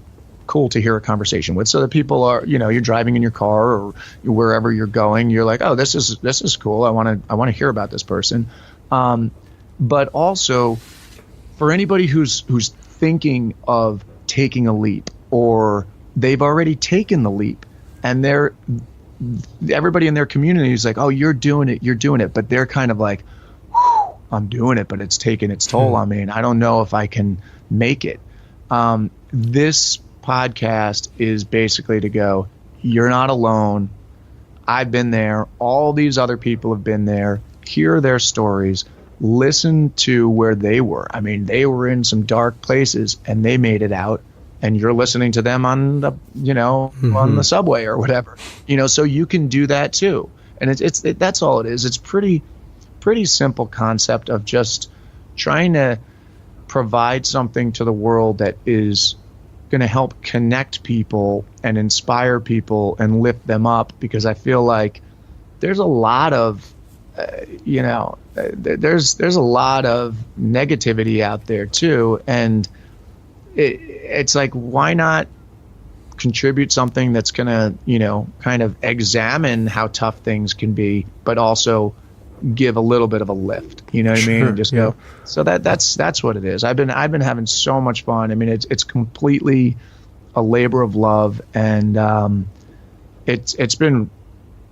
cool to hear a conversation with, so that people are, you're driving in your car or wherever you're going, you're like, oh, this is cool. I want to hear about this person. But also for anybody who's thinking of taking a leap, or they've already taken the leap, and everybody in their community is like, oh, you're doing it. But they're kind of like, I'm doing it, but it's taking its toll on me, and I don't know if I can make it. This podcast is basically to go, you're not alone. I've been there. All these other people have been there. Hear their stories. Listen to where they were. I mean, they were in some dark places and they made it out. And you're listening to them on the, on the subway or whatever, so you can do that too. And that's all it is. It's pretty simple concept of just trying to provide something to the world that is going to help connect people and inspire people and lift them up, because I feel like there's a lot of, there's a lot of negativity out there too. And it's like, why not contribute something that's going to, kind of examine how tough things can be, but also give a little bit of a lift, you know what I mean? And just go. So that's what it is. I've been having so much fun. I mean, it's completely a labor of love, and it's been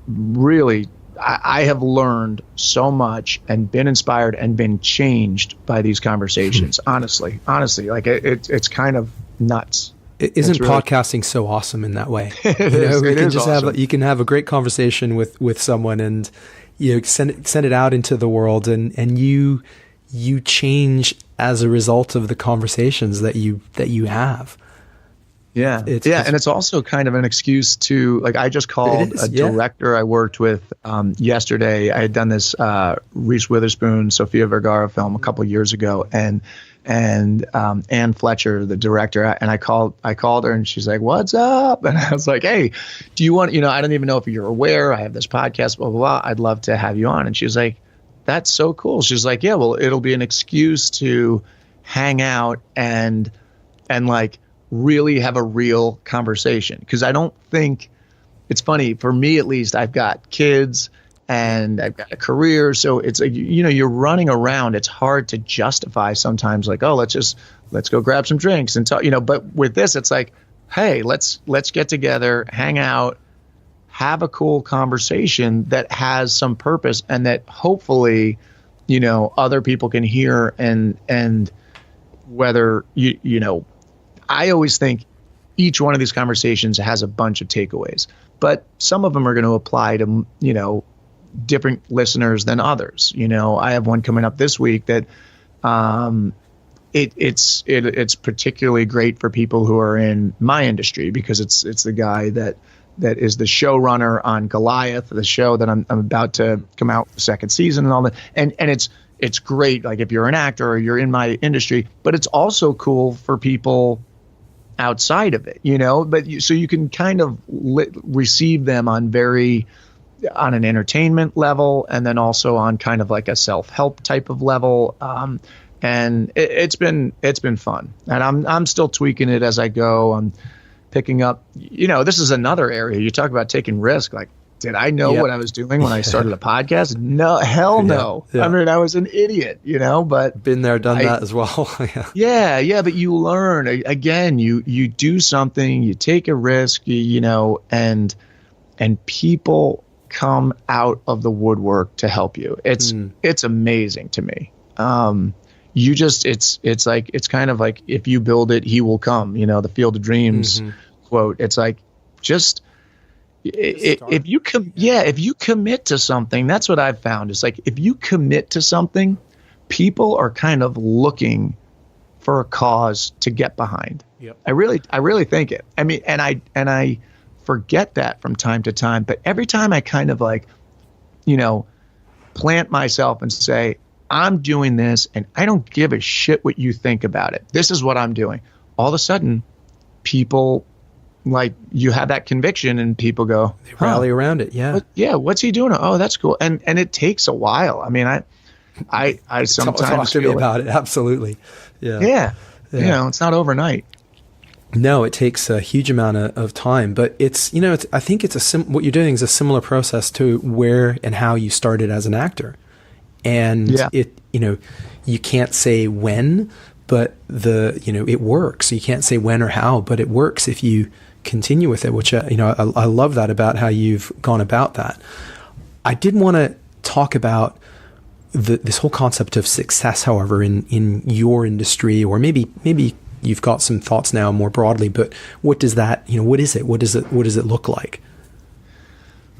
really, I have learned so much and been inspired and been changed by these conversations. Honestly, like it's kind of nuts. Isn't podcasting so awesome in that way? You can have a great conversation with someone, and send it out into the world, and you change as a result of the conversations that you have. Yeah. And it's also kind of an excuse to, like, I just called a director I worked with yesterday. I had done this Reese Witherspoon, Sofia Vergara film a couple of years ago, and Ann Fletcher, the director, and I called her, and she's like, "What's up?" And I was like, "Hey, do you want, I don't even know if you're aware, I have this podcast, blah, blah, blah. I'd love to have you on." And she was like, "That's so cool." She's like, "Yeah, well, it'll be an excuse to hang out and like really have a real conversation." Because I don't think, it's funny, for me at least, I've got kids and I've got a career, so it's like, you're running around. It's hard to justify sometimes, like, oh, let's go grab some drinks and talk, but with this, it's like, hey, let's get together, hang out, have a cool conversation that has some purpose, and that hopefully, other people can hear, and whether I always think each one of these conversations has a bunch of takeaways, but some of them are going to apply to, different listeners than others. I have one coming up this week that it's particularly great for people who are in my industry, because it's the guy that is the showrunner on Goliath, the show that I'm about to come out with the second season and all that. And it's great, like, if you're an actor or you're in my industry, but it's also cool for people outside of it, but so you can kind of receive them on an entertainment level, and then also on kind of like a self-help type of level. And it's been fun, and I'm still tweaking it as I go. I'm picking up, this is another area. You talk about taking risk. Like, did I know what I was doing when I started a podcast? No, hell no. Yeah. I mean, I was an idiot, but been there, done that as well. Yeah. But you learn, again, you do something, you take a risk, and people come out of the woodwork to help you. It's amazing to me. It's like, it's kind of like, if you build it, he will come, the Field of Dreams quote. It's like, just if you commit to something, that's what I've found. It's like, if you commit to something, people are kind of looking for a cause to get behind. Yep. I really think it. I mean, and I forget that from time to time, but every time I kind of like, plant myself and say, I'm doing this and I don't give a shit what you think about it. This is what I'm doing. All of a sudden, people, like, you have that conviction and people go, they rally around it. Yeah. What's he doing? Oh, that's cool. And it takes a while. I mean, I sometimes talk to me about it. Absolutely. Yeah. It's not overnight. No, it takes a huge amount of time, but I think what you're doing is a similar process to where and how you started as an actor. And you can't say when, but it works. You can't say when or how, but it works if you continue with it, which, I love that about how you've gone about that. I did want to talk about this whole concept of success, however, in your industry, or maybe you've got some thoughts now more broadly, but what does that, what is it? What does it look like?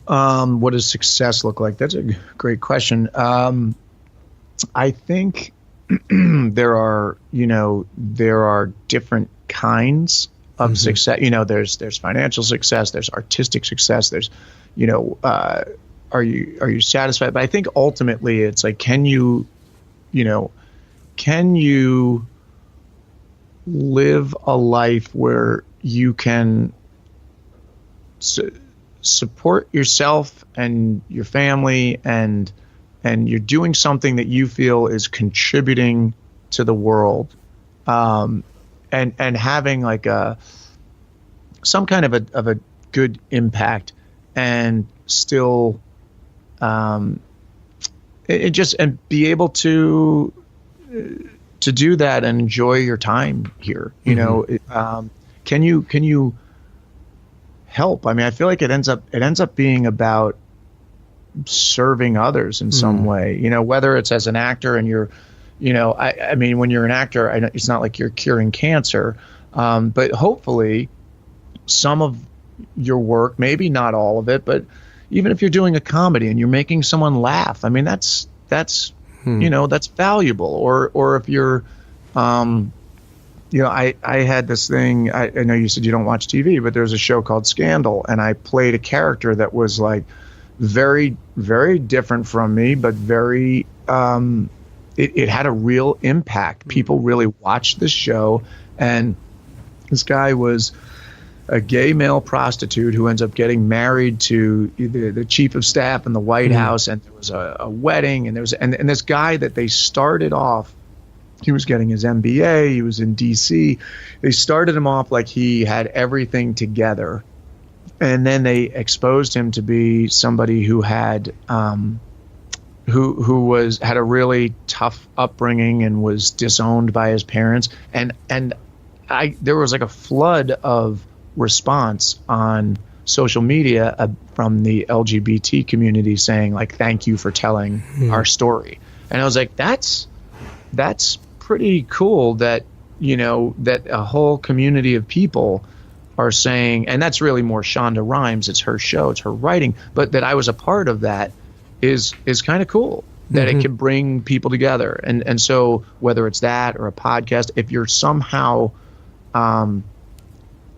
What does success look like? That's a great question. I think there are different kinds of success. There's financial success, there's artistic success, there's, are you satisfied? But I think ultimately it's like, can you live a life where you can support yourself and your family, and you're doing something that you feel is contributing to the world, and having like some kind of a good impact, and still and be able to do that and enjoy your time here. Can you help? I mean, I feel like it ends up being about serving others in some way, whether it's as an actor and you're, I mean, when you're an actor, it's not like you're curing cancer, but hopefully some of your work, maybe not all of it, but even if you're doing a comedy and you're making someone laugh, I mean, that's valuable. Or if you're, I had this thing. I know you said you don't watch TV, but there's a show called Scandal, and I played a character that was like very, very different from me, but very, it had a real impact. People really watched the show, and this guy was a gay male prostitute who ends up getting married to the chief of staff in the White House, and there was a wedding, and and this guy that they started off, he was getting his MBA, he was in DC. They started him off like he had everything together, and then they exposed him to be somebody who had had a really tough upbringing and was disowned by his parents, and there was like a flood of response on social media from the LGBT community saying like, thank you for telling our story. And I was like, that's pretty cool that, that a whole community of people are saying, and that's really more Shonda Rhimes, it's her show, it's her writing, but that I was a part of that is kind of cool, that it can bring people together. And so whether it's that or a podcast, if you're somehow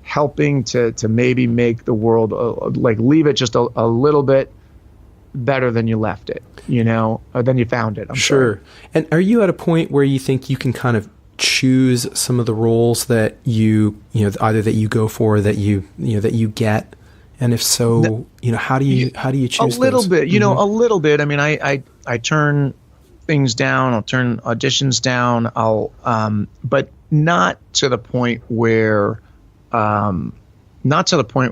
helping to maybe make the world like leave it just a little bit better than you left it, or than you found it. I'm sure. Sorry. And are you at a point where you think you can kind of choose some of the roles that either that you go for, that you get? And if so, how do you choose a little those? bit, a little bit. I mean, I turn things down. I'll turn auditions down. But not to the point where,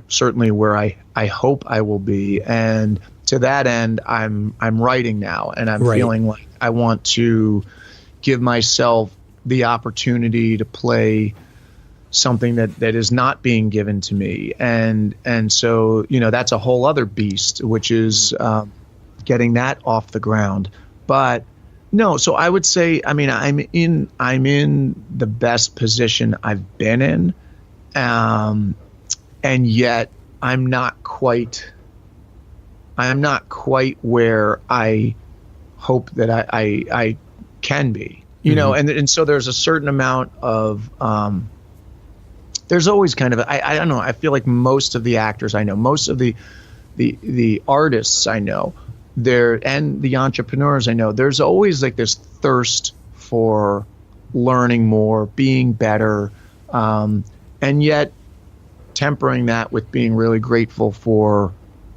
certainly where I hope I will be. And to that end, I'm writing now, and I'm feeling like I want to give myself the opportunity to play something that is not being given to me. And so, that's a whole other beast, which is getting that off the ground. But no, so I would say, I mean, I'm in the best position I've been in. And yet I'm not quite where I hope that I can be, and so there's a certain amount of, there's always kind of, I don't know. I feel like most of the actors I know, most of the artists I know and the entrepreneurs I know, there's always like this thirst for learning more, being better. And yet tempering that with being really grateful for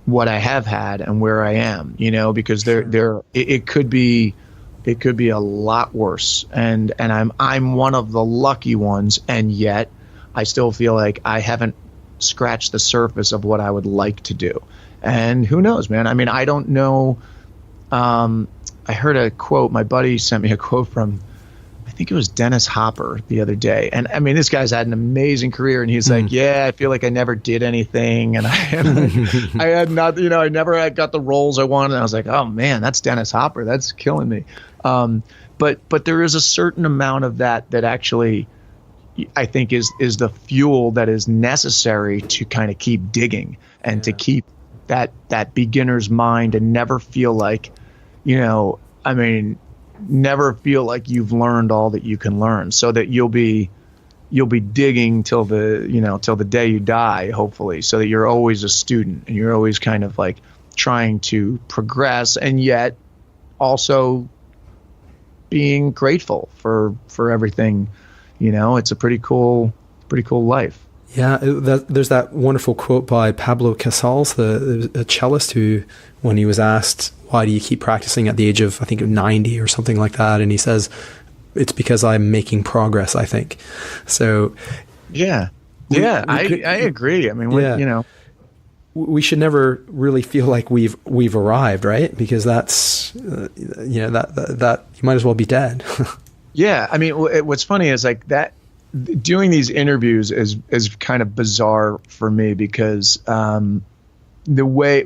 what I have had and where I am, because it could be a lot worse. And I'm one of the lucky ones. And yet I still feel like I haven't scratched the surface of what I would like to do. And who knows, man? I mean, I don't know. I heard a quote, my buddy sent me a quote from, I think it was Dennis Hopper the other day. And I mean, this guy's had an amazing career, and he's like, yeah, I feel like I never did anything. And I had not, I never got the roles I wanted. And I was like, oh man, that's Dennis Hopper. That's killing me. But there is a certain amount of that actually, I think is the fuel that is necessary to kind of keep digging and to keep that beginner's mind and never feel like, never feel like you've learned all that you can learn, so that you'll be digging till the day you die, hopefully, so that you're always a student and you're always kind of like trying to progress, and yet also being grateful for everything. It's a pretty cool life. Yeah, there's that wonderful quote by Pablo Casals, the cellist, who, when he was asked, why do you keep practicing at the age of, I think, 90 or something like that? And he says, it's because I'm making progress, I think. So, I agree. I mean, we should never really feel like we've arrived, right? Because that's, that you might as well be dead. Yeah. I mean, what's funny is like that, doing these interviews is kind of bizarre for me, because the way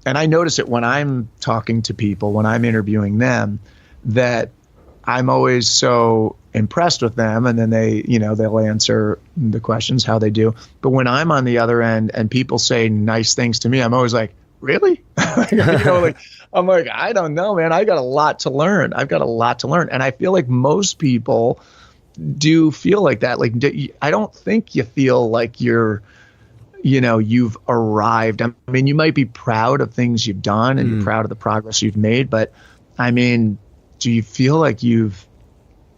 and I notice it when I'm talking to people, when I'm interviewing them, that I'm always so impressed with them, and then they'll answer the questions how they do. But when I'm on the other end and people say nice things to me, I'm always like, really? I'm like, I don't know, man. I got a lot to learn. I've got a lot to learn. And I feel like most people do you feel like that? Like, I don't think you feel like you've arrived. I mean, you might be proud of things you've done and you're proud of the progress you've made, but I mean, do you feel like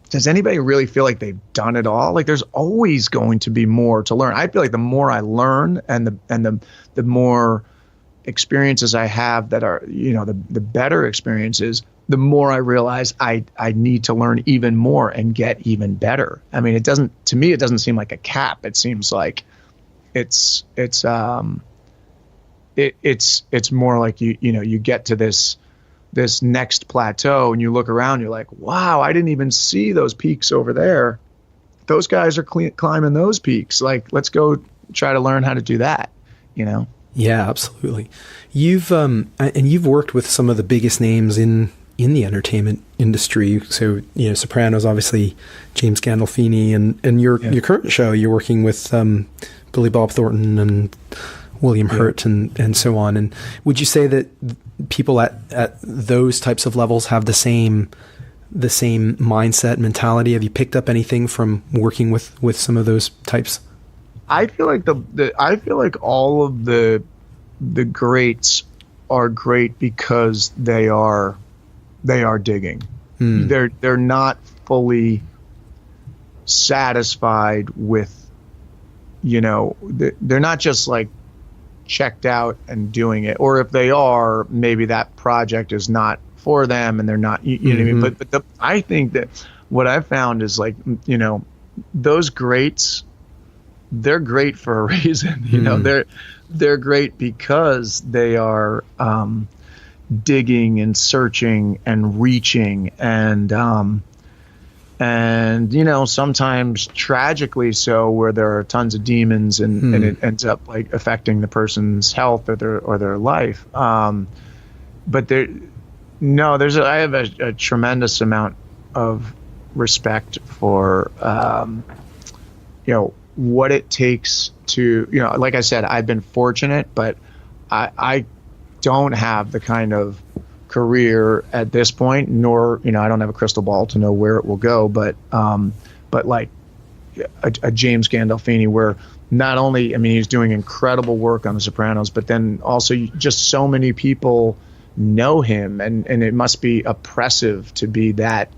does anybody really feel like they've done it all? Like, there's always going to be more to learn. I feel like the more I learn and the more experiences I have that are, the better experiences, the more I realize I need to learn even more and get even better. I mean, to me, it doesn't seem like a cap. It seems like it's more like you get to this next plateau and you look around, you're like, wow, I didn't even see those peaks over there. Those guys are climbing those peaks. Like, let's go try to learn how to do that, Yeah, absolutely. You've worked with some of the biggest names in the entertainment industry. So, Sopranos, obviously, James Gandolfini, and your current show, you're working with Billy Bob Thornton and William Hurt and so on. And would you say that people at those types of levels have the same mindset, mentality? Have you picked up anything from working with some of those types? I feel like I feel like all of the greats are great because they are digging. They're not fully satisfied with, they're not just like checked out and doing it, or if they are, maybe that project is not for them and they're not, you know what I mean? But I think that what I've found is like, those greats, they're great for a reason. They're great because they are digging and searching and reaching and sometimes tragically so, where there are tons of demons and it ends up like affecting the person's health or their life. But I have a tremendous amount of respect for what it takes to, like I said, I've been fortunate, but I don't have the kind of career at this point, nor, I don't have a crystal ball to know where it will go, but like a James Gandolfini, where not only, he's doing incredible work on The Sopranos, but then also just so many people know him, and it must be oppressive to be that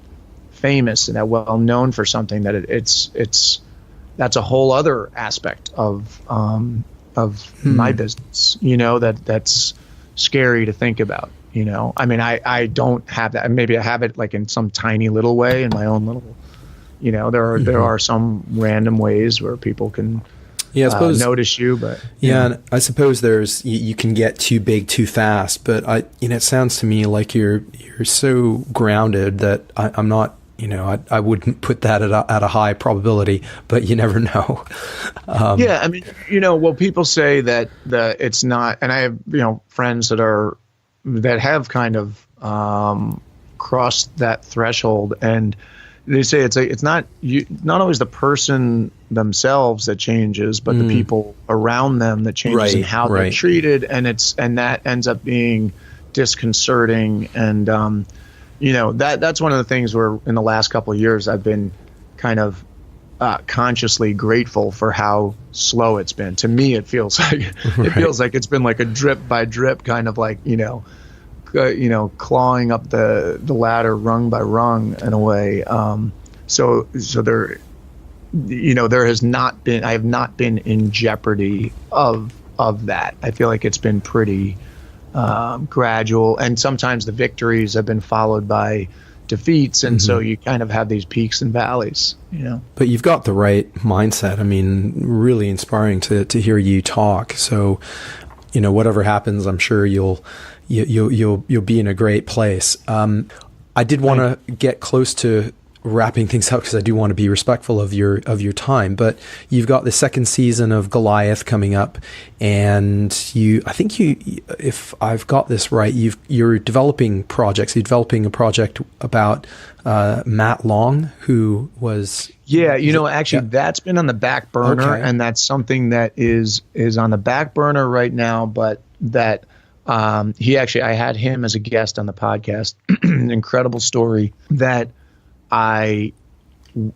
famous and that well known for something that that's a whole other aspect of my business, that's scary to think about. I don't have that. Maybe I have it like in some tiny little way in my own little, there are some random ways where people can I suppose, notice you, but and I suppose you can get too big too fast, but it sounds to me like you're so grounded that I'm not, I wouldn't put that at a high probability, but you never know. People say that it's not, and I have, friends that have kind of crossed that threshold, and they say it's not always the person themselves that changes, but the people around them that changes, and how they're treated, and that ends up being disconcerting. And that's one of the things where in the last couple of years I've been kind of consciously grateful for how slow it's been. To me, it feels like it's been like a drip by drip kind of like clawing up the ladder rung by rung in a way. So there, there has not been, I have not been in jeopardy of that. I feel like it's been pretty gradual, and sometimes the victories have been followed by defeats, and so you kind of have these peaks and valleys, But you've got the right mindset. Really inspiring to hear you talk. So, whatever happens, I'm sure you'll be in a great place. I did want to get close to wrapping things up because I do want to be respectful of your time, but you've got the second season of Goliath coming up, and if I've got this right, you're developing projects. You're developing a project about Matt Long, who was that's been on the back burner, and that's something that is on the back burner right now, but that I had him as a guest on the podcast. Incredible story that I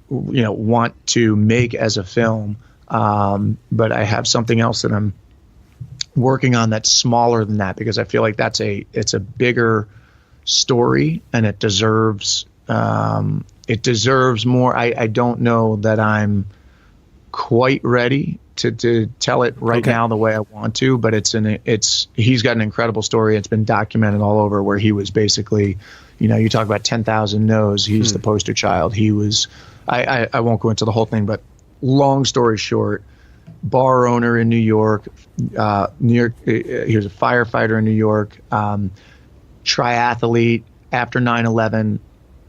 want to make as a film. But I have something else that I'm working on that's smaller than that, because I feel like it's a bigger story, and it deserves more. I don't know that I'm quite ready to tell it right now the way I want to, but he's got an incredible story. It's been documented all over, where he was basically, you talk about 10,000 no's. He's the poster child. He was, I won't go into the whole thing, but long story short, bar owner in New York, he was a firefighter in New York, triathlete. After 9/11,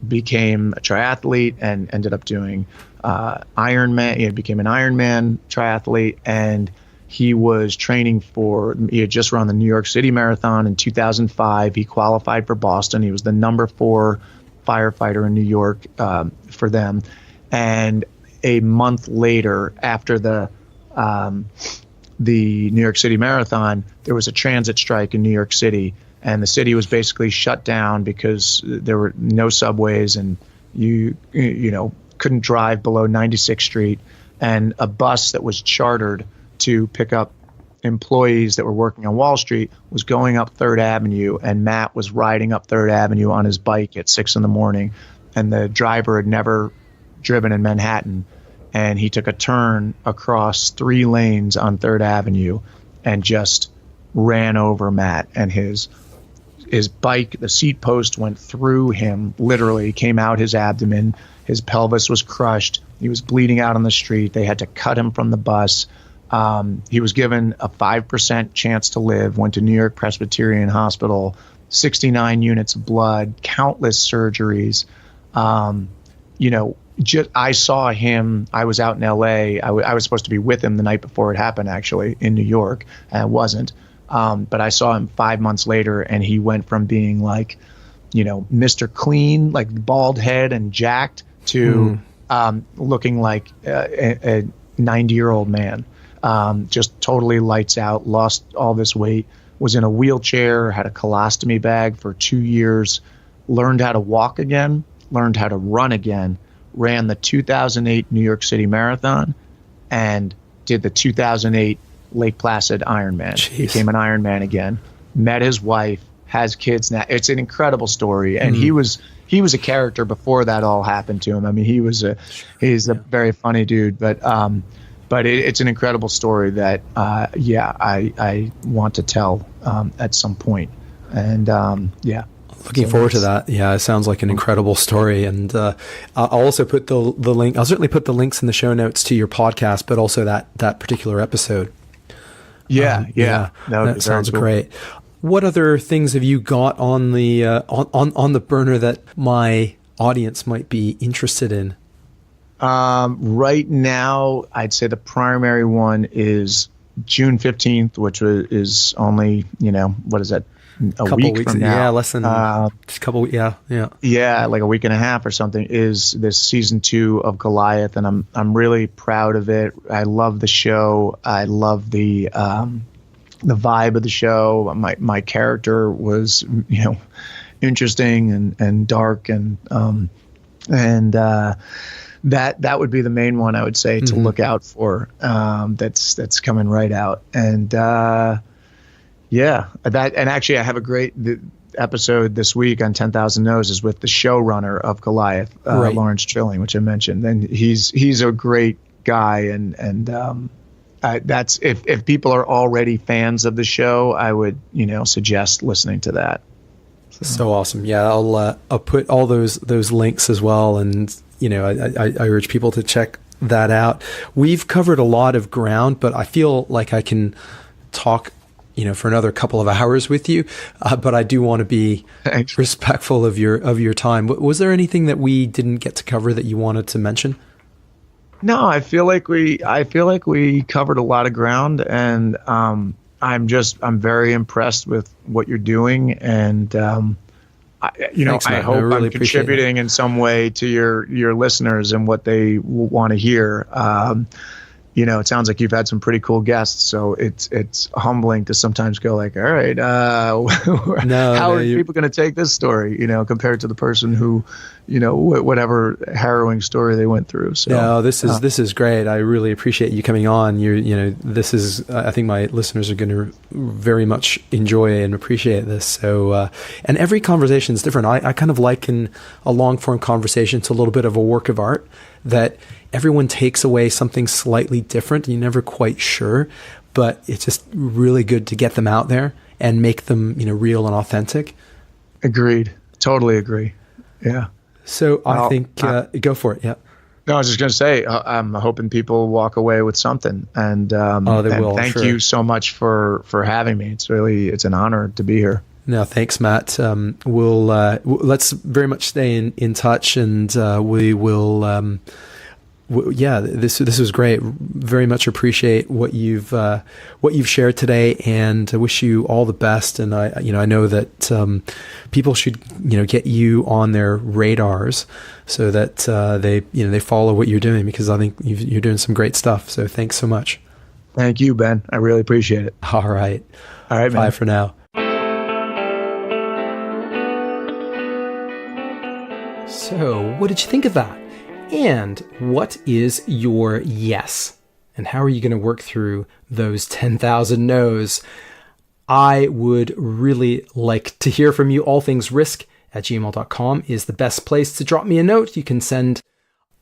became a triathlete and ended up doing Ironman. He became an Ironman triathlete, and he was training he had just run the New York City Marathon in 2005. He qualified for Boston. He was the number 4 firefighter in New York for them. And a month later, after the New York City Marathon, there was a transit strike in New York City, and the city was basically shut down because there were no subways, and you couldn't drive below 96th Street. And a bus that was chartered to pick up employees that were working on Wall Street was going up 3rd Avenue, and Matt was riding up 3rd Avenue on his bike at 6 a.m, and the driver had never driven in Manhattan, and he took a turn across 3 lanes on 3rd Avenue and just ran over Matt, and his bike, the seat post went through him, literally came out his abdomen. His pelvis was crushed. He was bleeding out on the street. They had to cut him from the bus. He was given a 5% chance to live, went to New York Presbyterian Hospital, 69 units of blood, countless surgeries. I saw him. I was out in LA. I was supposed to be with him the night before it happened, actually, in New York. And I wasn't. But I saw him 5 months later, and he went from being like, Mr. Clean, like bald head and jacked, to looking like a 90-year-old man. Just totally lights out, lost all this weight, was in a wheelchair, had a colostomy bag for 2 years, learned how to walk again, learned how to run again, ran the 2008 New York City Marathon, and did the 2008 Lake Placid Ironman. Jeez. Became an Ironman again, met his wife, has kids now. It's an incredible story. And he was a character before that all happened to him. I mean, he's a very funny dude, but it's an incredible story that, I want to tell at some point. And looking forward to that. Yeah, it sounds like an incredible story. And I'll also put the link. I'll certainly put the links in the show notes to your podcast, but also that particular episode. That sounds cool. Great. What other things have you got on the burner that my audience might be interested in? Right now, I'd say the primary one is June 15th, which is only, what is that? A week from now. Yeah, less than just a couple. Yeah. Like a week and a half or something, is this season 2 of Goliath, and I'm really proud of it. I love the show. I love the vibe of the show. My character was, interesting and dark, and that would be the main one I would say to look out for. That's coming right out, and and actually I have a great episode this week on 10,000 No's is with the showrunner of Goliath, Lawrence Trilling, which I mentioned, and he's a great guy, and that's if people are already fans of the show, I would suggest listening to that. So awesome. Yeah, I'll put all those links as well, and I urge people to check that out. We've covered a lot of ground, but I feel like I can talk for another couple of hours with you, but I do want to be respectful of your time. Was there anything that we didn't get to cover that you wanted to mention? No, I feel like we covered a lot of ground, and I'm very impressed with what you're doing, and Thanks, I hope I'm contributing in some way to your listeners and what they want to hear. it sounds like you've had some pretty cool guests. So it's humbling to sometimes go like, all right, how are people going to take this story, compared to the person who, whatever harrowing story they went through. So no, this is great. I really appreciate you coming on. This is, I think my listeners are going to very much enjoy and appreciate this. So, and every conversation is different. I kind of liken a long form conversation to a little bit of a work of art, that everyone takes away something slightly different. You're never quite sure, but it's just really good to get them out there and make them, real and authentic. Agreed. Totally agree. Yeah. So I think, go for it. Yeah. No, I was just going to say, I'm hoping people walk away with something. And, they will. Thank you so much for having me. It's an honor to be here. No, thanks, Matt. Let's very much stay in touch, and we will. This was great. Very much appreciate what you've shared today, and I wish you all the best. And I know that people should get you on their radars so that they follow what you're doing, because I think you're doing some great stuff. So thanks so much. Thank you, Ben. I really appreciate it. All right, man. Bye for now. So, what did you think of that? And what is your yes? And how are you going to work through those 10,000 no's? I would really like to hear from you. allthingsrisk@gmail.com is the best place to drop me a note. You can send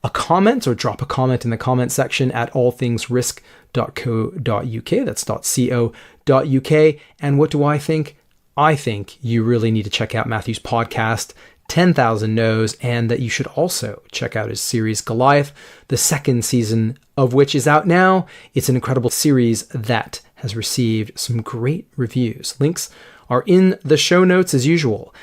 a comment or drop a comment in the comment section at allthingsrisk.co.uk. That's .co.uk. And what do I think? I think you really need to check out Matthew's podcast, 10,000 No's, and that you should also check out his series Goliath, the second season of which is out now. It's an incredible series that has received some great reviews. Links are in the show notes as usual.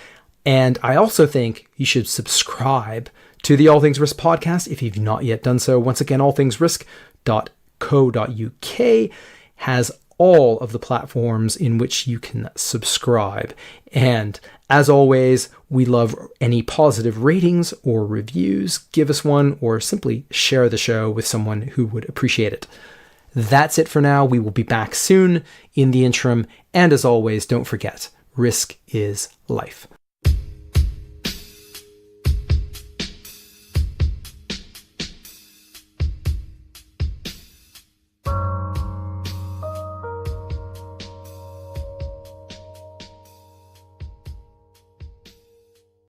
And I also think you should subscribe to the All Things Risk podcast if you've not yet done so. Once again, allthingsrisk.co.uk has all of the platforms in which you can subscribe. And as always, we love any positive ratings or reviews. Give us one, or simply share the show with someone who would appreciate it. That's it for now. We will be back soon. In the interim, and as always, don't forget, risk is life.